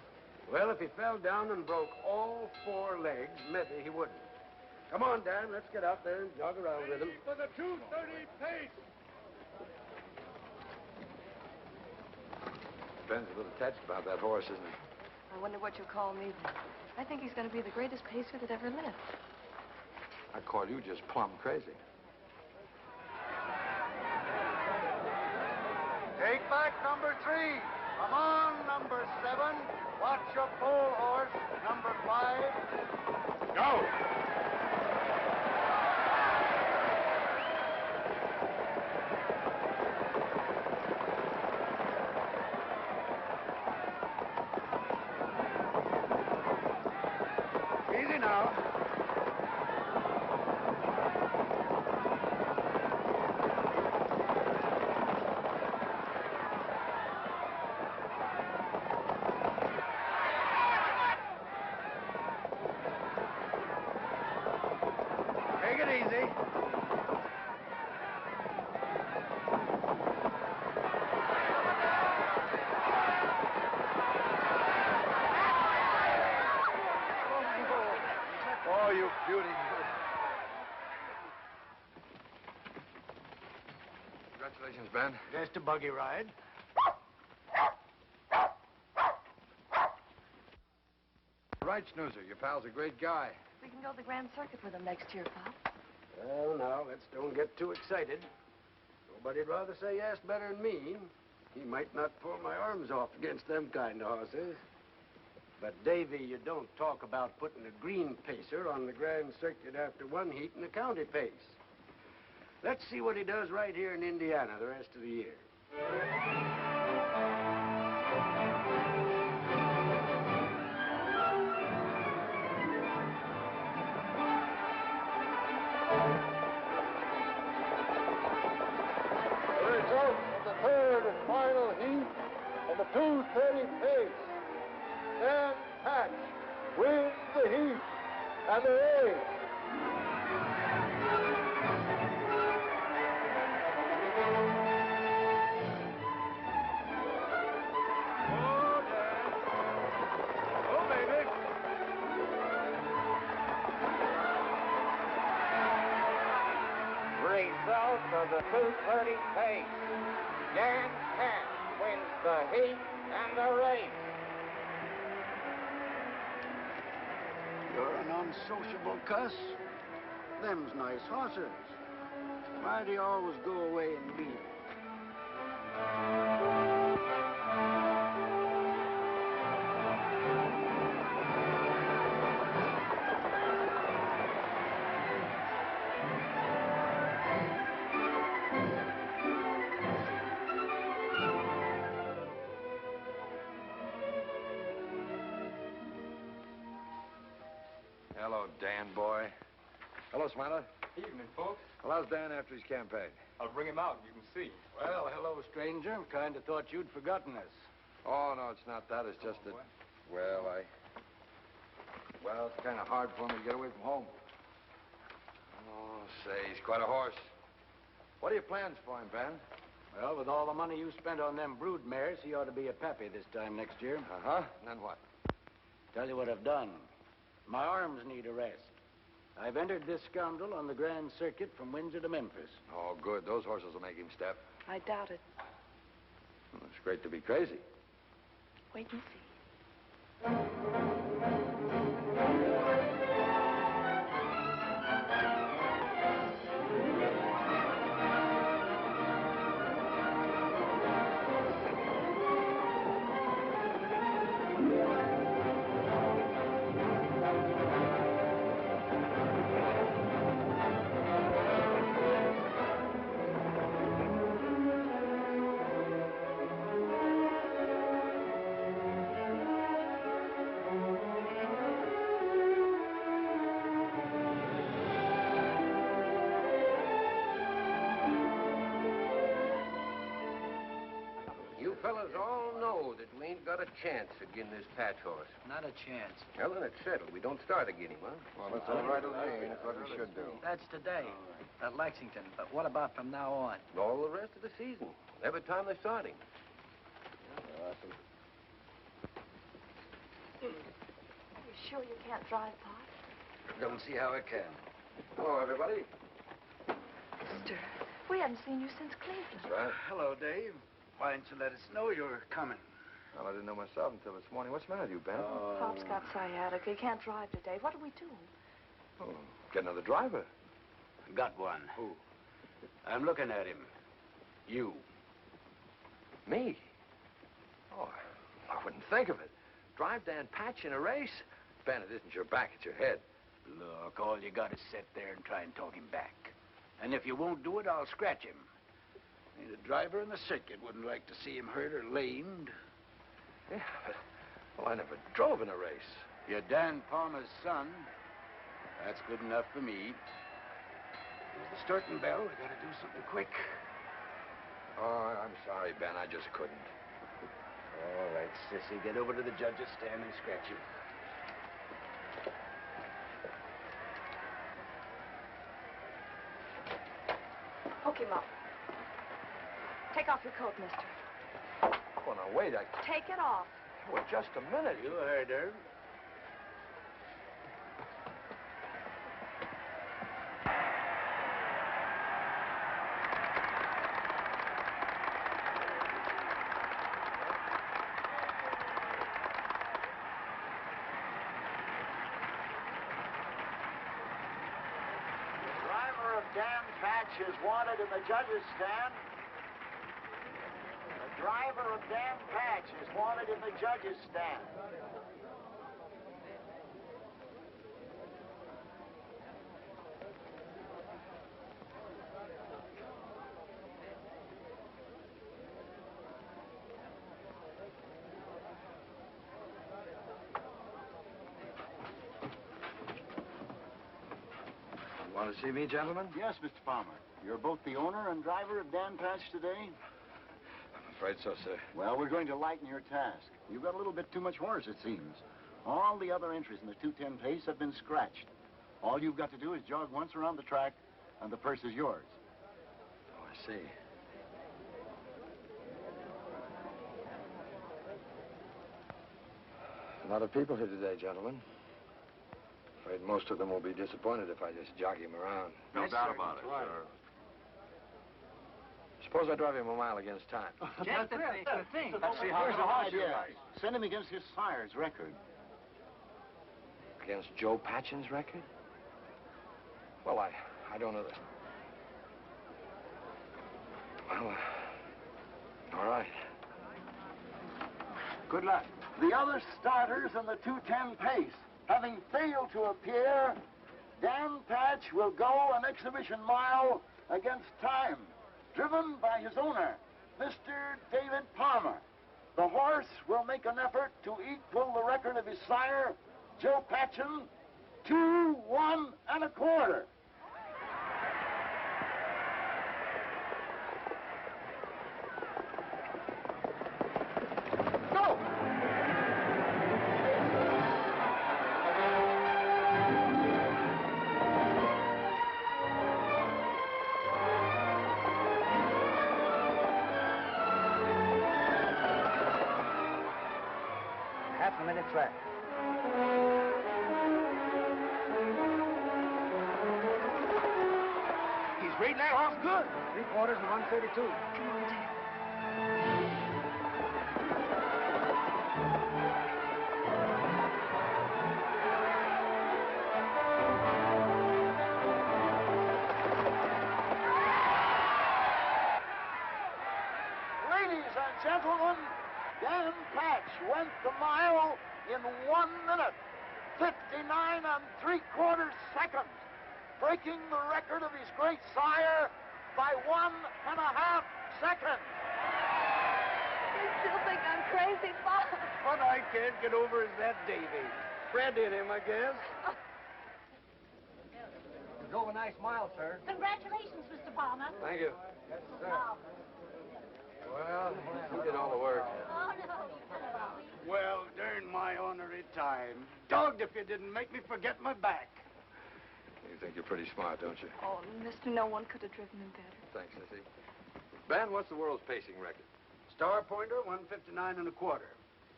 S10: Well, if he fell down and broke all 4 legs, maybe he wouldn't. Come on, Dan, let's get out there and jog around with him.
S15: For the 2:30 pace.
S2: Ben's a little touched about that horse, isn't he?
S14: I wonder what you'll call me then. I think he's going to be the greatest pacer that ever lived.
S2: I call you just plumb crazy.
S13: Take back number 3. Come on, number 7. Watch your pole horse, number 5.
S15: Go.
S13: now. Take it easy.
S5: Oh, you beauty. Congratulations, Ben.
S13: Just a buggy ride.
S5: Right, Snoozer. Your pal's a great guy.
S14: We can go to the Grand Circuit with him next year, Pop.
S10: Well, now, let's don't get too excited. Nobody'd rather say yes better than me. He might not pull my arms off against them kind of horses. But, Davy, you don't talk about putting a green pacer on the Grand Circuit after one heat in the county pace. Let's see what he does right here in Indiana the rest of the year.
S11: The result of the third and final heat of the 2:30 pace. Dan Patch wins the heat and the race.
S13: Oh, baby.
S16: Result of the 2:30 pace. Dan Patch wins the heat and the race.
S10: You're an unsociable cuss. Them's nice horses. Why do you always go away and leave 'em?
S5: Hello, Dan boy. Hello, Smiler.
S17: Evening, folks.
S5: Well, how's Dan after his campaign?
S17: I'll bring him out and you can see.
S13: Well, hello, stranger. Kind of thought you'd forgotten us.
S5: Oh, no, it's not that. It's just that, well, it's kind of hard for me to get away from home. Oh, say, he's quite a horse. What are your plans for him, Ben?
S13: Well, with all the money you spent on them brood mares, he ought to be a pappy this time next year.
S5: Uh-huh. And then what?
S13: Tell you what I've done. My arms need a rest. I've entered this scoundrel on the Grand Circuit from Windsor to Memphis.
S5: Oh, good. Those horses will make him step.
S14: I doubt it.
S5: Well, it's great to be crazy.
S14: Wait and see.
S18: You fellas all know that we ain't got a chance again this Patch horse.
S19: Not a chance.
S18: Well, then it's settled. We don't start again him, huh?
S5: Well, that's all right with me. That's what we should do.
S19: That's today at Lexington. But what about from now on?
S18: All the rest of the season. Every time they start him.
S5: Awesome.
S14: Are you sure you can't drive, Pop?
S6: Don't see how I can.
S5: Hello, everybody.
S14: Mister, we haven't seen you since Cleveland.
S5: That's right.
S13: Hello, Dave. Why didn't you let us know you were coming?
S5: Well, I didn't know myself until this morning. What's the matter with you, Ben?
S14: Pop's got sciatica. He can't drive today. What do we do?
S5: Oh, get another driver.
S13: Got one.
S5: Who?
S13: I'm looking at him. You.
S5: Me? Oh, I wouldn't think of it. Drive Dan Patch in a race? Ben, it isn't your back, it's your head.
S13: Look, all you got is sit there and try and talk him back. And if you won't do it, I'll scratch him. Ain't a driver in the circuit wouldn't like to see him hurt or lamed.
S5: Yeah, but, well, I never drove in a race.
S13: You're Dan Palmer's son. That's good enough for me. Here's the starting bell. I gotta do something quick.
S5: Oh, I'm sorry, Ben. I just couldn't.
S13: All right, sissy. Get over to the judge's stand and scratch him.
S14: Hook him up. Take off your coat, mister.
S5: Oh, now, wait.
S14: Take it off.
S5: Well, just a minute.
S13: You heard her.
S20: Dan Patch is wanted in the judge's stand. The driver of Dan Patch is wanted in the judge's stand.
S5: Want to see me, gentlemen?
S1: Yes, Mr. Palmer. You're both the owner and driver of Dan Patch today?
S5: I'm afraid so, sir.
S1: Well, we're going to lighten your task. You've got a little bit too much horse, it seems. All the other entries in the 210 pace have been scratched. All you've got to do is jog once around the track, and the purse is yours.
S5: Oh, I see. A lot of people here today, gentlemen. Afraid most of them will be disappointed if I just jog him around.
S2: No doubt about it, sir.
S5: Suppose I drive him a mile against time.
S19: That's the thing.
S1: Let's see how the idea. Send him against his sire's record.
S5: Against Joe Patchen's record? Well, I don't know. Well, all right.
S20: Good luck. The other starters in the 210 pace, having failed to appear, Dan Patch will go an exhibition mile against time, driven by his owner, Mr. David Palmer. The horse will make an effort to equal the record of his sire, Joe Patchen, 2, 1 1/4.
S19: Half a minute track.
S10: He's rating that horse good.
S19: 3/4 and 132.
S14: Come on, Dan.
S20: Ladies and gentlemen, Dan Patch went the mile in 1 minute, 59 3/4 seconds, breaking the record of his great sire by 1.5 seconds.
S14: You still think I'm crazy, Bob?
S13: What I can't get over is that Davy. Fred in him, I guess.
S19: You drove a nice mile, sir.
S9: Congratulations, Mr. Palmer.
S5: Thank you.
S19: Yes, sir.
S9: Now,
S5: Well, you did all the work.
S9: oh, no, you cut it off.
S13: Well, darn my honorary time. Dogged if you didn't make me forget my back.
S5: You think you're pretty smart, don't you?
S14: Oh, mister, no one could have driven him better.
S5: Thanks, Sissy. Ben, what's the world's pacing record?
S13: Star Pointer, 159 1/4.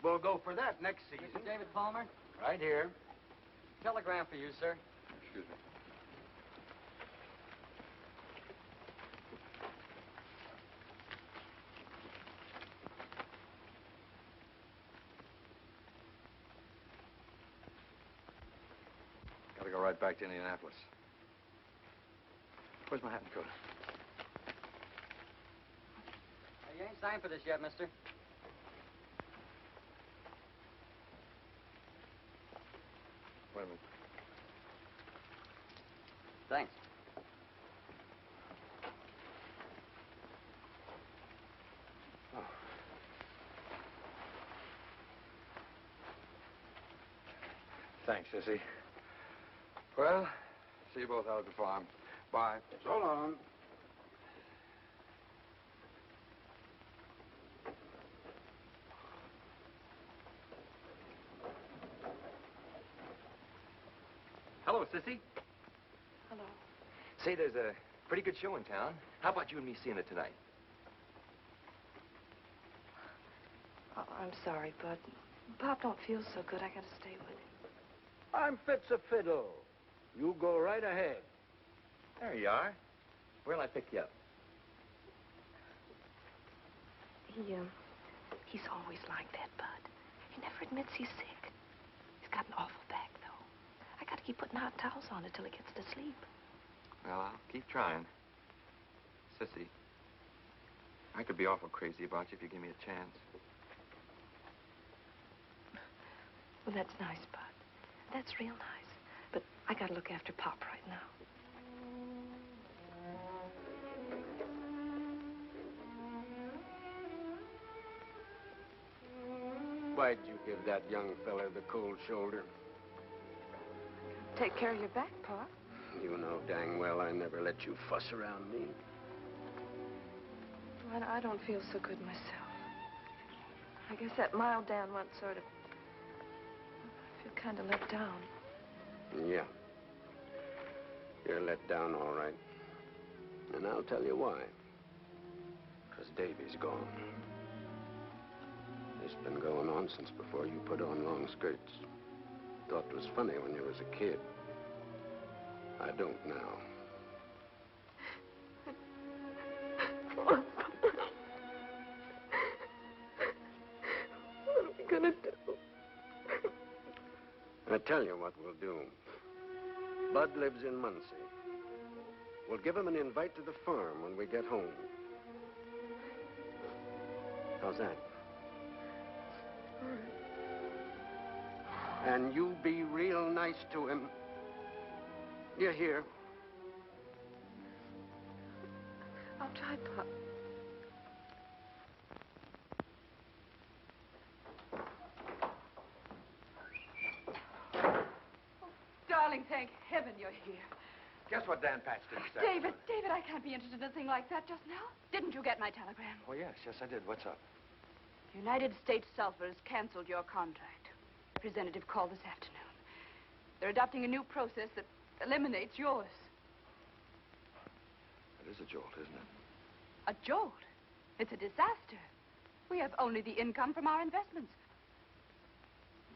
S13: We'll go for that next season.
S19: Mr. David Palmer,
S13: Right here.
S19: telegram for you, sir.
S5: Excuse me. Gotta go right back to Indianapolis. Where's my hat and coat?
S19: You ain't signed for this yet, mister.
S5: Wait a minute.
S19: Thanks.
S5: Oh. Thanks, Sissy. Well, see you both out at the farm. Bye.
S13: So long.
S21: Hello, Sissy.
S14: Hello.
S21: Say, there's a pretty good show in town. How about you and me seeing it tonight?
S14: Oh, I'm sorry, Bud. Pop don't feel so good. I gotta stay with him.
S13: I'm fit's a fiddle. You go right ahead.
S21: There you are. Where'll I pick you up?
S14: He's always like that, Bud. He never admits he's sick. He's got an awful back, though. I gotta keep putting hot towels on it till he gets to sleep.
S21: Well, I'll keep trying. Sissy, I could be awful crazy about you if you give me a chance.
S14: Well, that's nice, Bud. That's real nice. But I gotta look after Pop right now.
S10: Why'd you give that young fella the cold shoulder?
S14: Take care of your back, Pop.
S10: You know dang well I never let you fuss around me.
S14: I don't feel so good myself. I guess that mild Dan once sort of... I feel kind of let down.
S10: Yeah. You're let down, all right. And I'll tell you why. Because Davy's gone. It's been going on since before you put on long skirts. Thought it was funny when you was a kid. I don't now.
S14: What are we gonna do?
S10: I tell you what we'll do. Bud lives in Muncie. We'll give him an invite to the farm when we get home. How's that? And you be real nice to him. You hear?
S14: I'll try, Pop.
S8: Darling, thank heaven you're here.
S2: Guess what Dan Patch did this
S8: David, I can't be interested in a thing like that just now. Didn't you get my telegram?
S2: Oh, yes, I did. What's up?
S8: United States Sulphur has canceled your contract. Representative called this afternoon. They're adopting a new process that eliminates yours.
S5: It is a jolt, isn't it?
S8: A jolt? It's a disaster. We have only the income from our investments.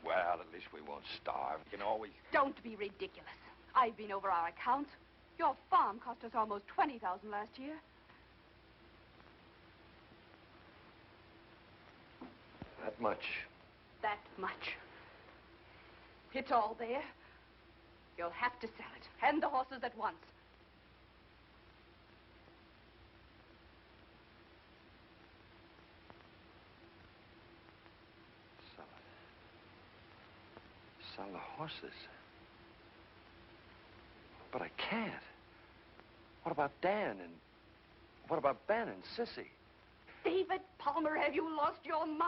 S5: Well, at least we won't starve. You can always...
S8: Don't be ridiculous. I've been over our accounts. Your farm cost us almost $20,000 last year.
S5: That much.
S8: That much. It's all there. You'll have to sell it. And the horses at once.
S5: Sell it. Sell the horses. But I can't. What about Dan and... What about Ben and Sissy?
S8: David Palmer, have you lost your mind?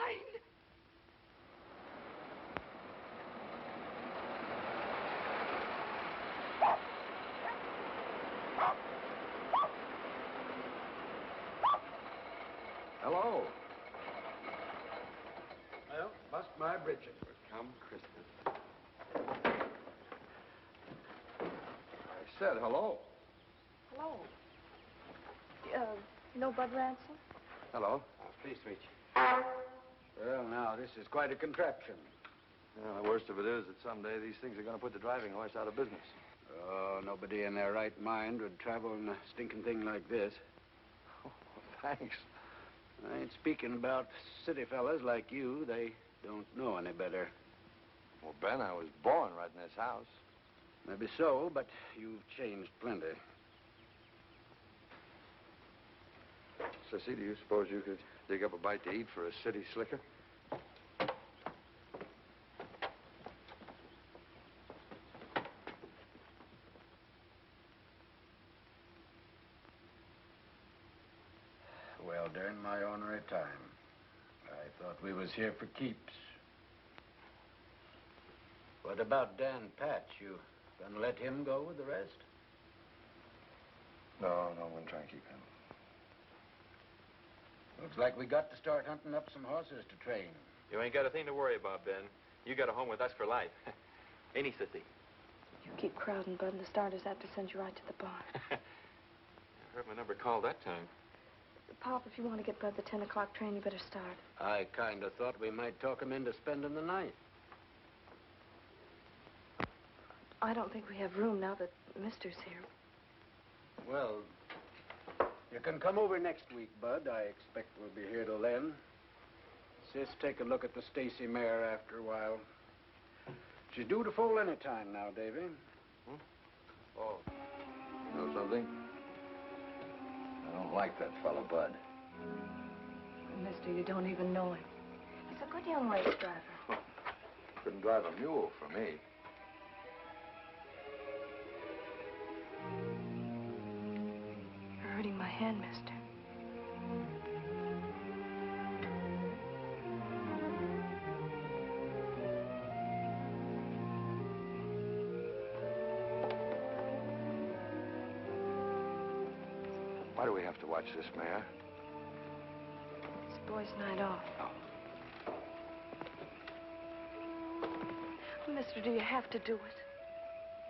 S5: Hello.
S13: Well, bust my britches.
S5: Come, Christmas. I said hello.
S14: Hello. You know Bud Ransom?
S5: Hello.
S13: Please reach. Well, now, this is quite a contraption.
S5: Yeah, the worst of it is that someday these things are going to put the driving horse out of business.
S13: Oh, nobody in their right mind would travel in a stinking thing like this.
S5: Oh, thanks.
S13: I ain't speaking about city fellas like you. They don't know any better.
S5: Well, Ben, I was born right in this house.
S13: Maybe so, but you've changed plenty.
S5: Sissy, do you suppose you could dig up a bite to eat for a city slicker?
S13: Well, during my ornery time, I thought we was here for keeps. What about Dan Patch? You Gonna let him go with the rest?
S5: No, I'm going to try and keep him.
S13: Looks like we got to start hunting up some horses to train.
S21: You ain't got a thing to worry about, Ben. You got a home with us for life. Ain't he, Sissy?
S14: You keep crowding, Bud, and the starters have to send you right to the barn.
S21: I heard my number called that time.
S14: Pop, if you want to get Bud the 10 o'clock train, you better start.
S13: I kind of thought we might talk him into spending the night.
S14: I don't think we have room now that Mister's here.
S13: Well, you can come over next week, Bud. I expect we'll be here till then. Sis, take a look at the Stacy mare after a while. She's due to foal any time now, Davy.
S5: Oh. You know something? I don't like that fellow, Bud.
S14: Mister, you don't even know him. He's a good young race driver.
S5: Couldn't drive a mule for me.
S14: You're hurting my hand, Mister.
S5: Why do we have to watch this mare?
S14: It's boys' night off. Mister, do you have to do it?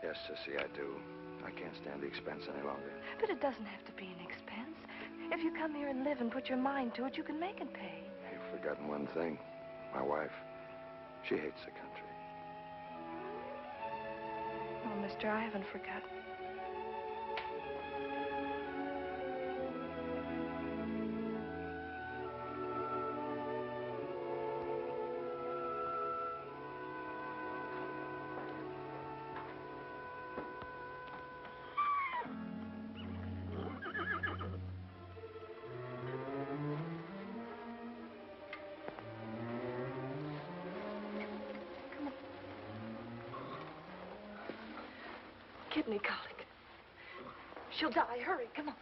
S5: Yes, Sissy, I do. I can't stand the expense any longer.
S14: But it doesn't have to be an expense. If you come here and live and put your mind to it, you can make it pay.
S5: You've forgotten one thing. My wife, she hates the country.
S14: Oh, Mister, I haven't forgotten. Kidney colic. She'll die. Hurry, come on.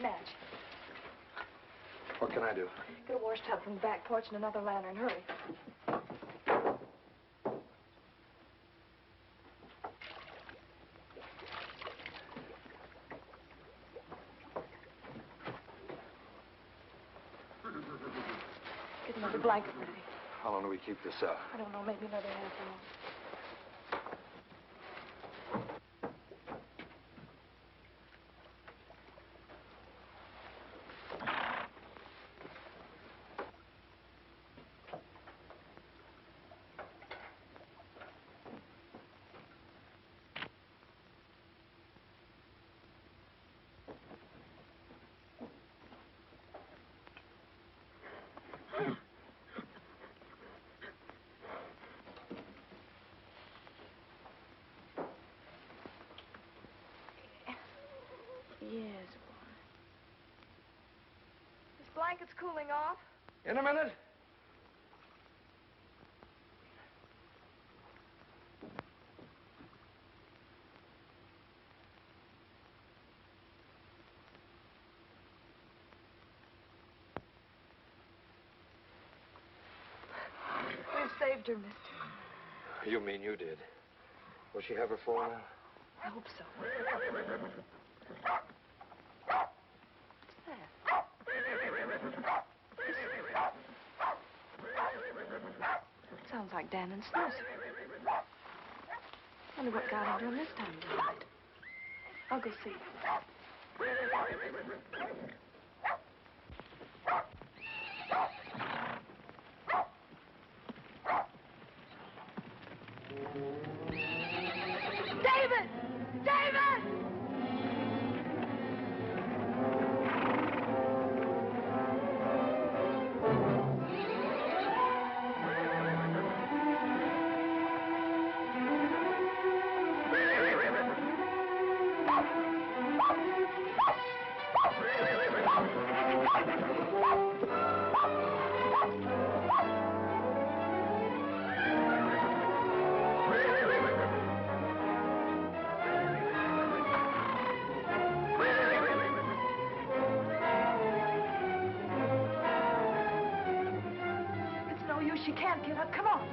S14: Madge,
S5: What can I do?
S14: get a wash tub from the back porch and another lantern. Hurry. Get another blanket ready.
S5: How long do we keep this up?
S14: I don't know, maybe another half hour. Yes, boy. This blanket's cooling off.
S5: In a minute.
S14: We've saved her, Mister.
S5: You mean you did? Will she have her fall now?
S14: I hope so. Sounds like Dan and Snoozer. Wonder what got into him this time of night. I'll go see. David! David! She can't get up. Come on.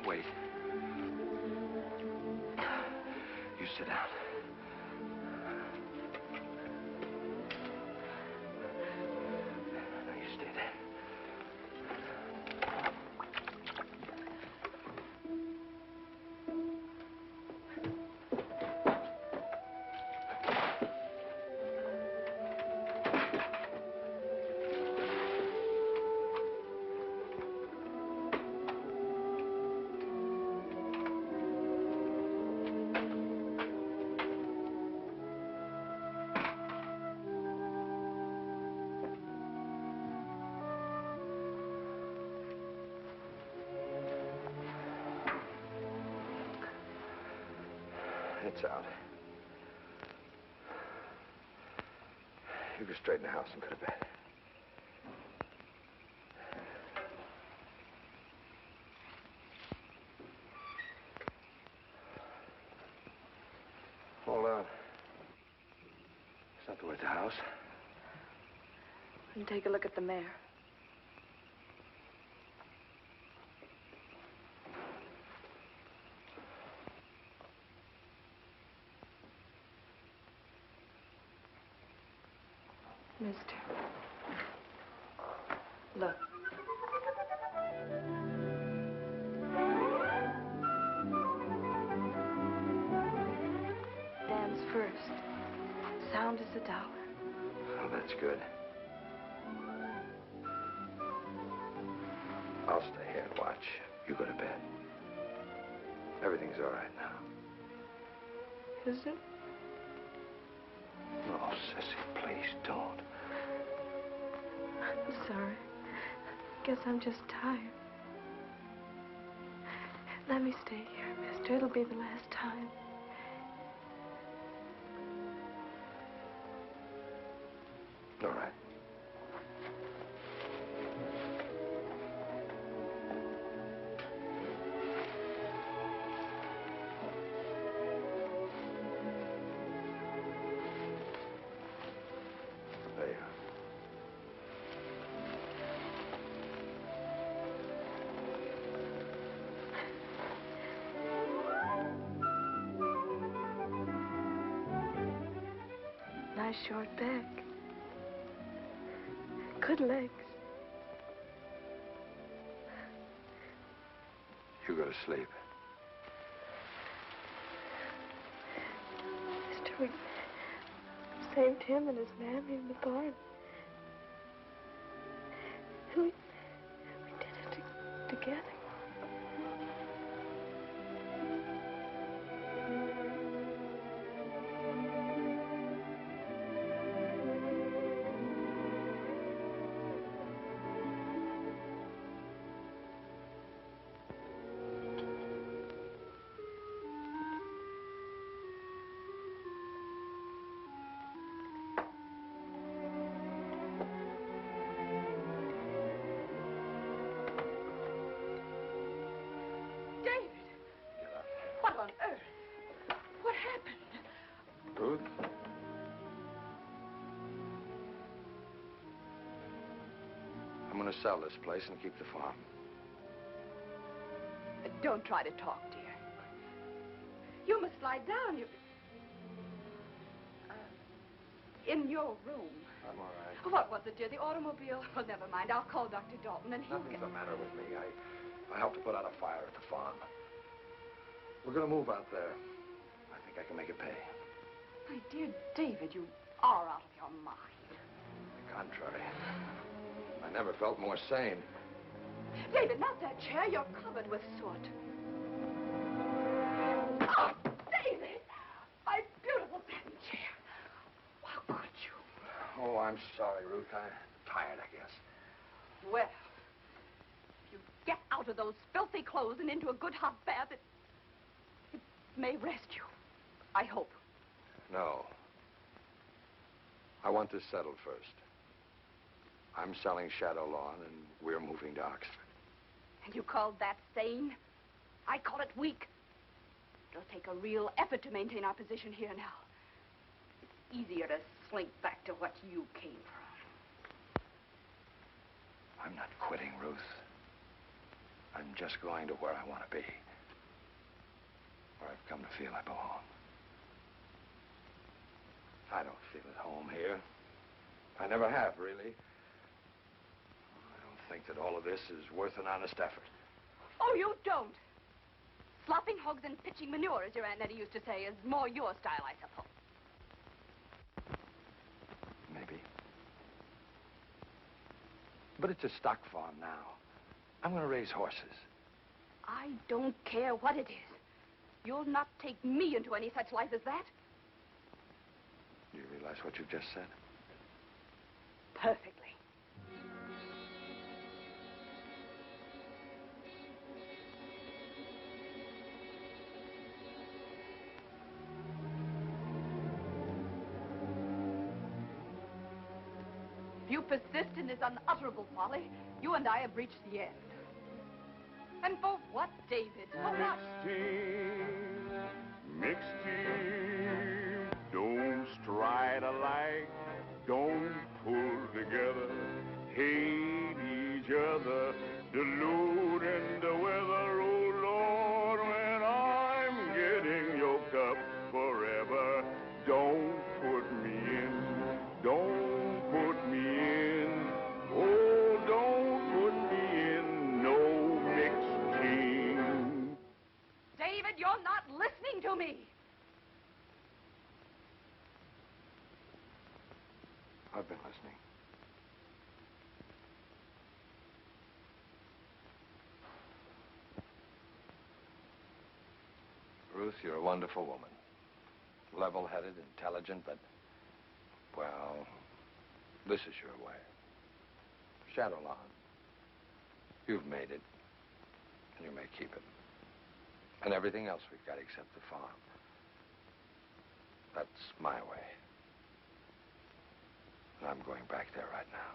S5: Wait. You sit down. Now you stay there. It's out. You go straight in the house and go to bed. Hold on. It's not the way at the house.
S14: And take a look at the mare. Mister. Look. Dan's first. Sound as a dollar.
S5: Oh, that's good. I'll stay here and watch. You go to bed. Everything's all right now.
S14: Is it?
S5: Oh, Sissy, please don't.
S14: I'm sorry. Guess I'm just tired. Let me stay here, mister. It'll be the last time.
S5: All right. There you are.
S14: short back. Good legs.
S5: You go to sleep.
S14: Mister, we saved him and his mammy in the barn. And we did it together.
S3: What on earth? What happened?
S5: Ruth? I'm going to sell this place and keep the farm.
S8: Don't try to talk, dear. You must lie down. In your room.
S5: I'm all right.
S8: What was it, dear? The automobile? Well, never mind. I'll call Dr. Dalton and he'll
S5: Nothing's
S8: get...
S5: the matter with me. I helped to put out a fire at the farm. We're going to move out there. I think I can make it pay.
S8: My dear David, you are out of your mind.
S5: On the contrary. I never felt more sane.
S8: David, not that chair. You're covered with soot. Oh, David! My beautiful satin chair. How could you?
S5: Oh, I'm sorry, Ruth. I'm tired, I guess.
S8: Well, if you get out of those filthy clothes and into a good hot bath, it may rest you. I hope.
S5: No. I want this settled first. I'm selling Shadow Lawn, and we're moving to Oxford.
S8: And you call that sane? I call it weak. It'll take a real effort to maintain our position here now. It's easier to slink back to what you came from.
S5: I'm not quitting, Ruth. I'm just going to where I want to be. Where I've come to feel I belong. I don't feel at home here. I never have, really. I don't think that all of this is worth an honest effort.
S8: Oh, you don't? Slopping hogs and pitching manure, as your Aunt Nettie used to say, is more your style, I suppose.
S5: Maybe. But it's a stock farm now. I'm going to raise horses.
S8: I don't care what it is. You'll not take me into any such life as that.
S5: Do you realize what you just said?
S8: Perfectly. If you persist in this unutterable folly, you and I have reached the end. And for what, David? For what?
S11: Mixed team, don't stride alike, don't pull together, hate each other, deluding the weather. Oh Lord, when I'm getting yoked up forever, don't put me in, don't put me in, oh, don't put me in no mixed team.
S8: David, you're not listening to me.
S5: I've been listening. Ruth, you're a wonderful woman. Level-headed, intelligent, but, well, this is your way. Shadow Lawn. You've made it, and you may keep it. And everything else we've got except the farm. That's my way. And I'm going back there right now.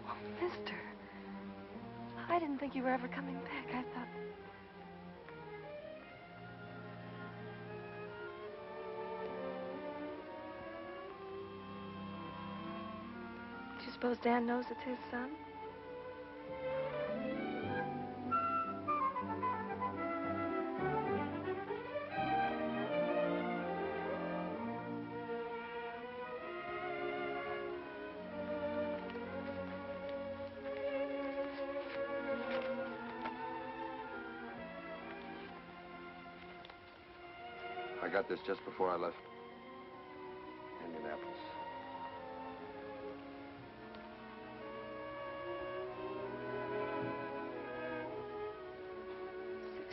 S14: Oh, mister. I didn't think you were ever coming back. I thought... Do you suppose Dan knows it's his son?
S5: got this just before I left Indianapolis.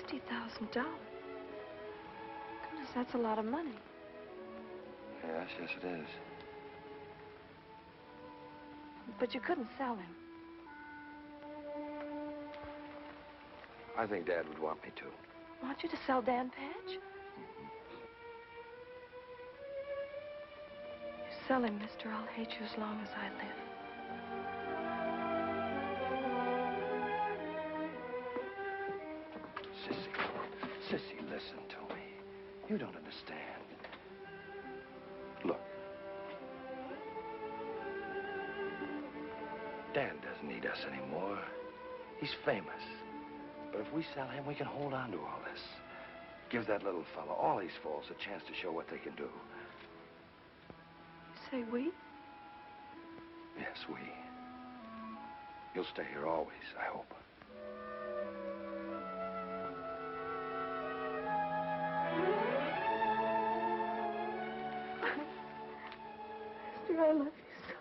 S14: $60,000. Goodness, that's a lot of money.
S5: Yes, yes, it is.
S14: But you couldn't sell him.
S5: I think Dad would want me to.
S14: Want you to sell Dan Patch? You sell him, mister, I'll hate you as long as I live.
S5: Sissy, listen to me. You don't understand. Look. Dan doesn't need us anymore. He's famous. But if we sell him, we can hold on to all this. Give that little fellow, all these fools, a chance to show what they can do.
S14: You say we?
S5: Yes, we. You'll stay here always, I hope.
S14: Mister, I love you so.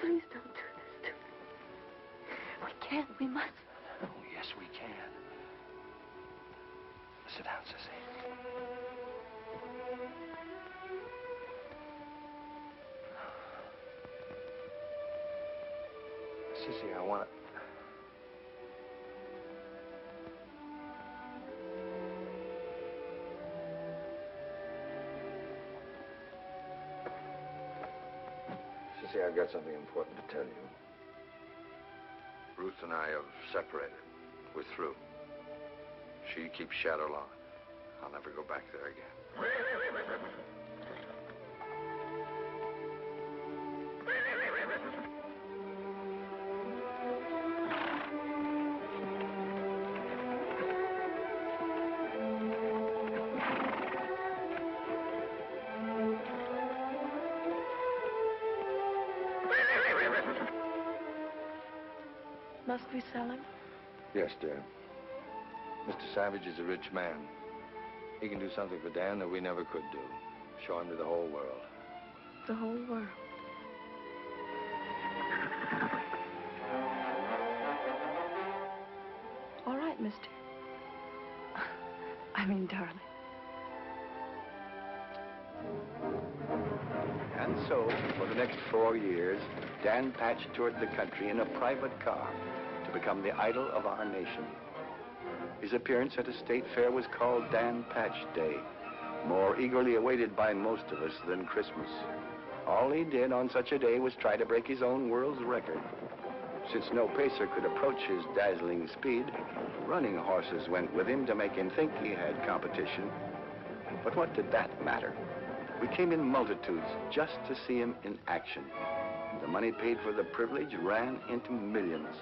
S14: Please don't do this to me. We can't. We must.
S5: Oh, yes, we can. Sit down, Sissy. Sissy, I want to... Sissy, I've got something important to tell you. Ruth and I have separated. We're through. She keeps Shadow Lawn. I'll never go back there again.
S14: Must we sell him?
S5: Yes, dear. Mr. Savage is a rich man. He can do something for Dan that we never could do. Show him to the whole world.
S14: The whole world. All right, mister. I mean, darling.
S1: And so, for the next 4 years, Dan Patch toured the country in a private car to become the idol of our nation. His appearance at a state fair was called Dan Patch Day, more eagerly awaited by most of us than Christmas. All he did on such a day was try to break his own world's record. Since no pacer could approach his dazzling speed, running horses went with him to make him think he had competition. But what did that matter? We came in multitudes just to see him in action. The money paid for the privilege ran into millions.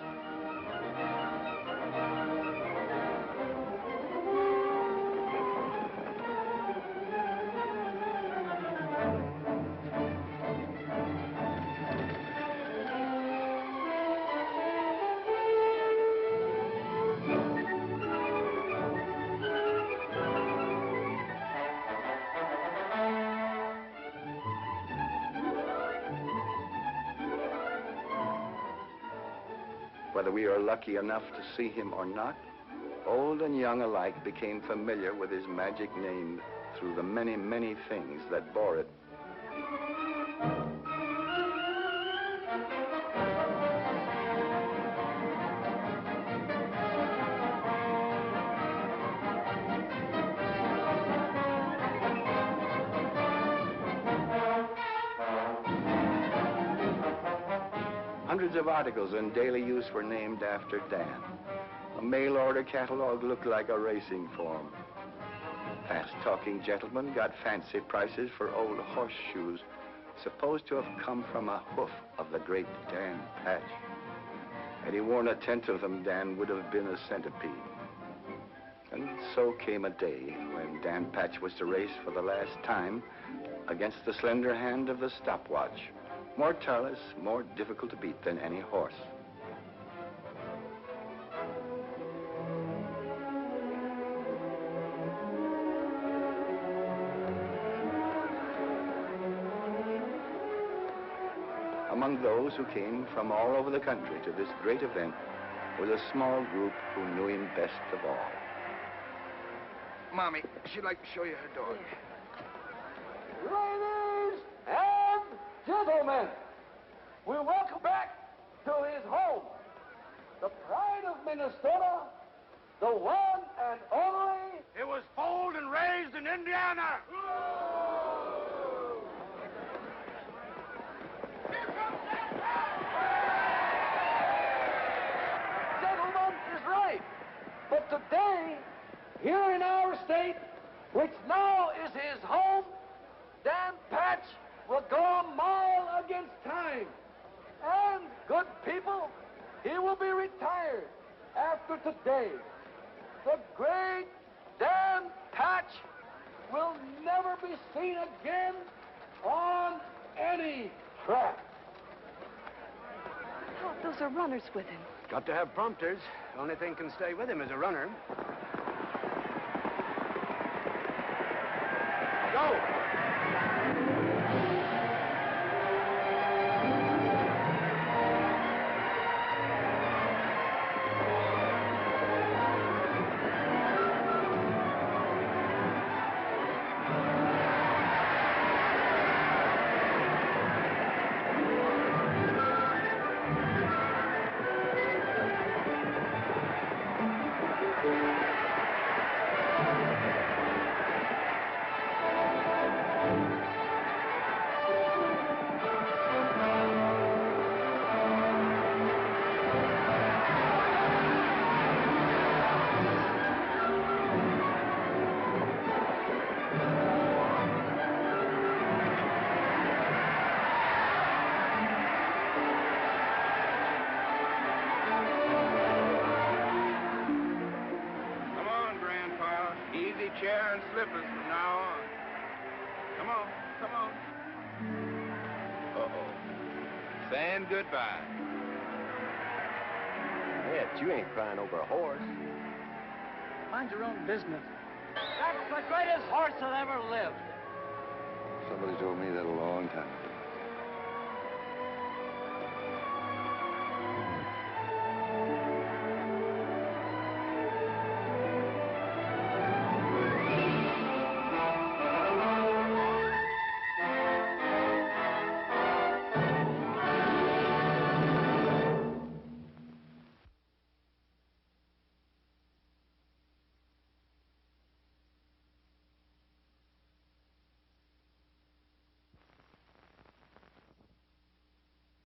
S1: Whether we are lucky enough to see him or not, old and young alike became familiar with his magic name through the many, many things that bore it. Hundreds of articles in daily use were named after Dan. A mail-order catalog looked like a racing form. Fast-talking gentlemen got fancy prices for old horseshoes, supposed to have come from a hoof of the great Dan Patch. Had he worn a tenth of them, Dan would have been a centipede. And so came a day when Dan Patch was to race for the last time against the slender hand of the stopwatch. More tireless, more difficult to beat than any horse. among those who came from all over the country to this great event was a small group who knew him best of all.
S5: Mommy, she'd like to show you her dog.
S20: Ladies and gentlemen, we welcome back to his home, the pride of Minnesota, the one and only.
S10: It was foaled and raised in Indiana.
S20: Gentleman is right. But today, here in our state, which now is his home, Dan Patch will go a mile against time. And, good people, he will be retired after today. The great Dan Patch will never be seen again on any track.
S8: Pop, those are runners with him.
S10: Got to have prompters. Only thing can stay with him is a runner. Go!
S15: Chair and slippers from now on. Come on, come on. Uh-oh. Saying goodbye.
S4: Yeah, but you ain't crying over a horse.
S19: Mind your own business. That's the greatest horse that ever lived.
S5: Somebody told me that a long time ago.